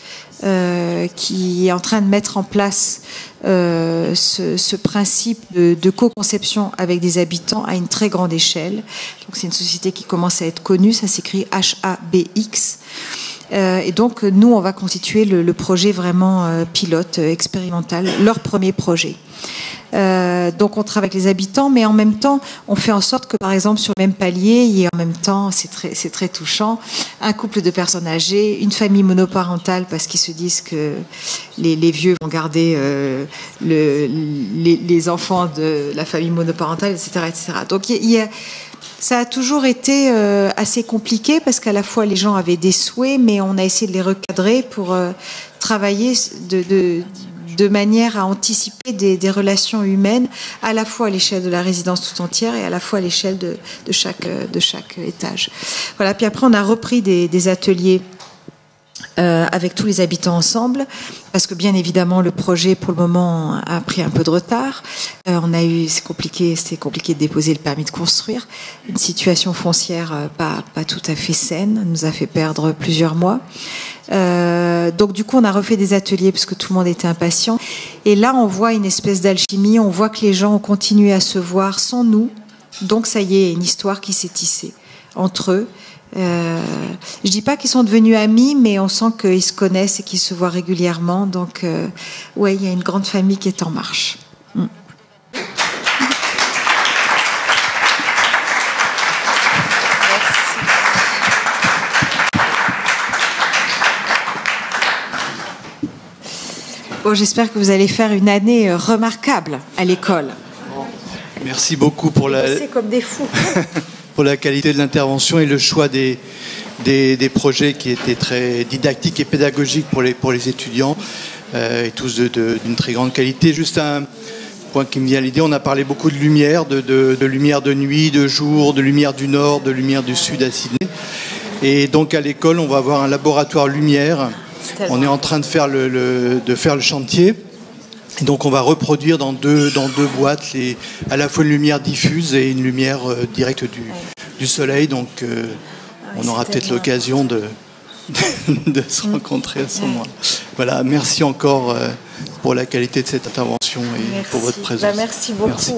qui est en train de mettre en place ce principe de co-conception avec des habitants à une très grande échelle. Donc c'est une société qui commence à être connue, ça s'écrit HABX. Et donc nous, on va constituer le projet vraiment pilote, expérimental, leur premier projet. Donc on travaille avec les habitants, mais en même temps, on fait en sorte que, par exemple, sur le même palier, il y ait en même temps, c'est très touchant, un couple de personnes âgées, une famille monoparentale, parce qu'ils se disent que les vieux vont garder les enfants de la famille monoparentale, etc., etc. Donc ça a toujours été assez compliqué parce qu'à la fois les gens avaient des souhaits, mais on a essayé de les recadrer pour travailler de manière à anticiper des relations humaines, à la fois à l'échelle de la résidence tout entière et à la fois à l'échelle de chaque étage. Voilà. Puis après, on a repris des ateliers avec tous les habitants ensemble, parce que bien évidemment le projet pour le moment a pris un peu de retard. C'était compliqué de déposer le permis de construire. Une situation foncière pas tout à fait saine, nous a fait perdre plusieurs mois. Donc du coup on a refait des ateliers parce que tout le monde était impatient. Et là on voit une espèce d'alchimie, on voit que les gens ont continué à se voir sans nous. Donc ça y est, une histoire qui s'est tissée entre eux. Je dis pas qu'ils sont devenus amis, mais on sent qu'ils se connaissent et qu'ils se voient régulièrement. Donc, ouais, il y a une grande famille qui est en marche. Bon, j'espère que vous allez faire une année remarquable à l'école. Merci beaucoup pour C'est comme des fous. pour la qualité de l'intervention et le choix des projets qui étaient très didactiques et pédagogiques pour les étudiants, et tous d'une très grande qualité. Juste un point qui me vient à l'idée, on a parlé beaucoup de lumière, de lumière de nuit, de jour, de lumière du nord, de lumière du sud à Sydney. Et donc à l'école, on va avoir un laboratoire lumière. On est en train de faire le chantier. Et donc on va reproduire dans deux boîtes à la fois une lumière diffuse et une lumière directe du soleil. Donc on aura peut-être l'occasion de se rencontrer à ce moment-là. Voilà, merci encore pour la qualité de cette intervention et pour votre présence. Merci beaucoup. Merci.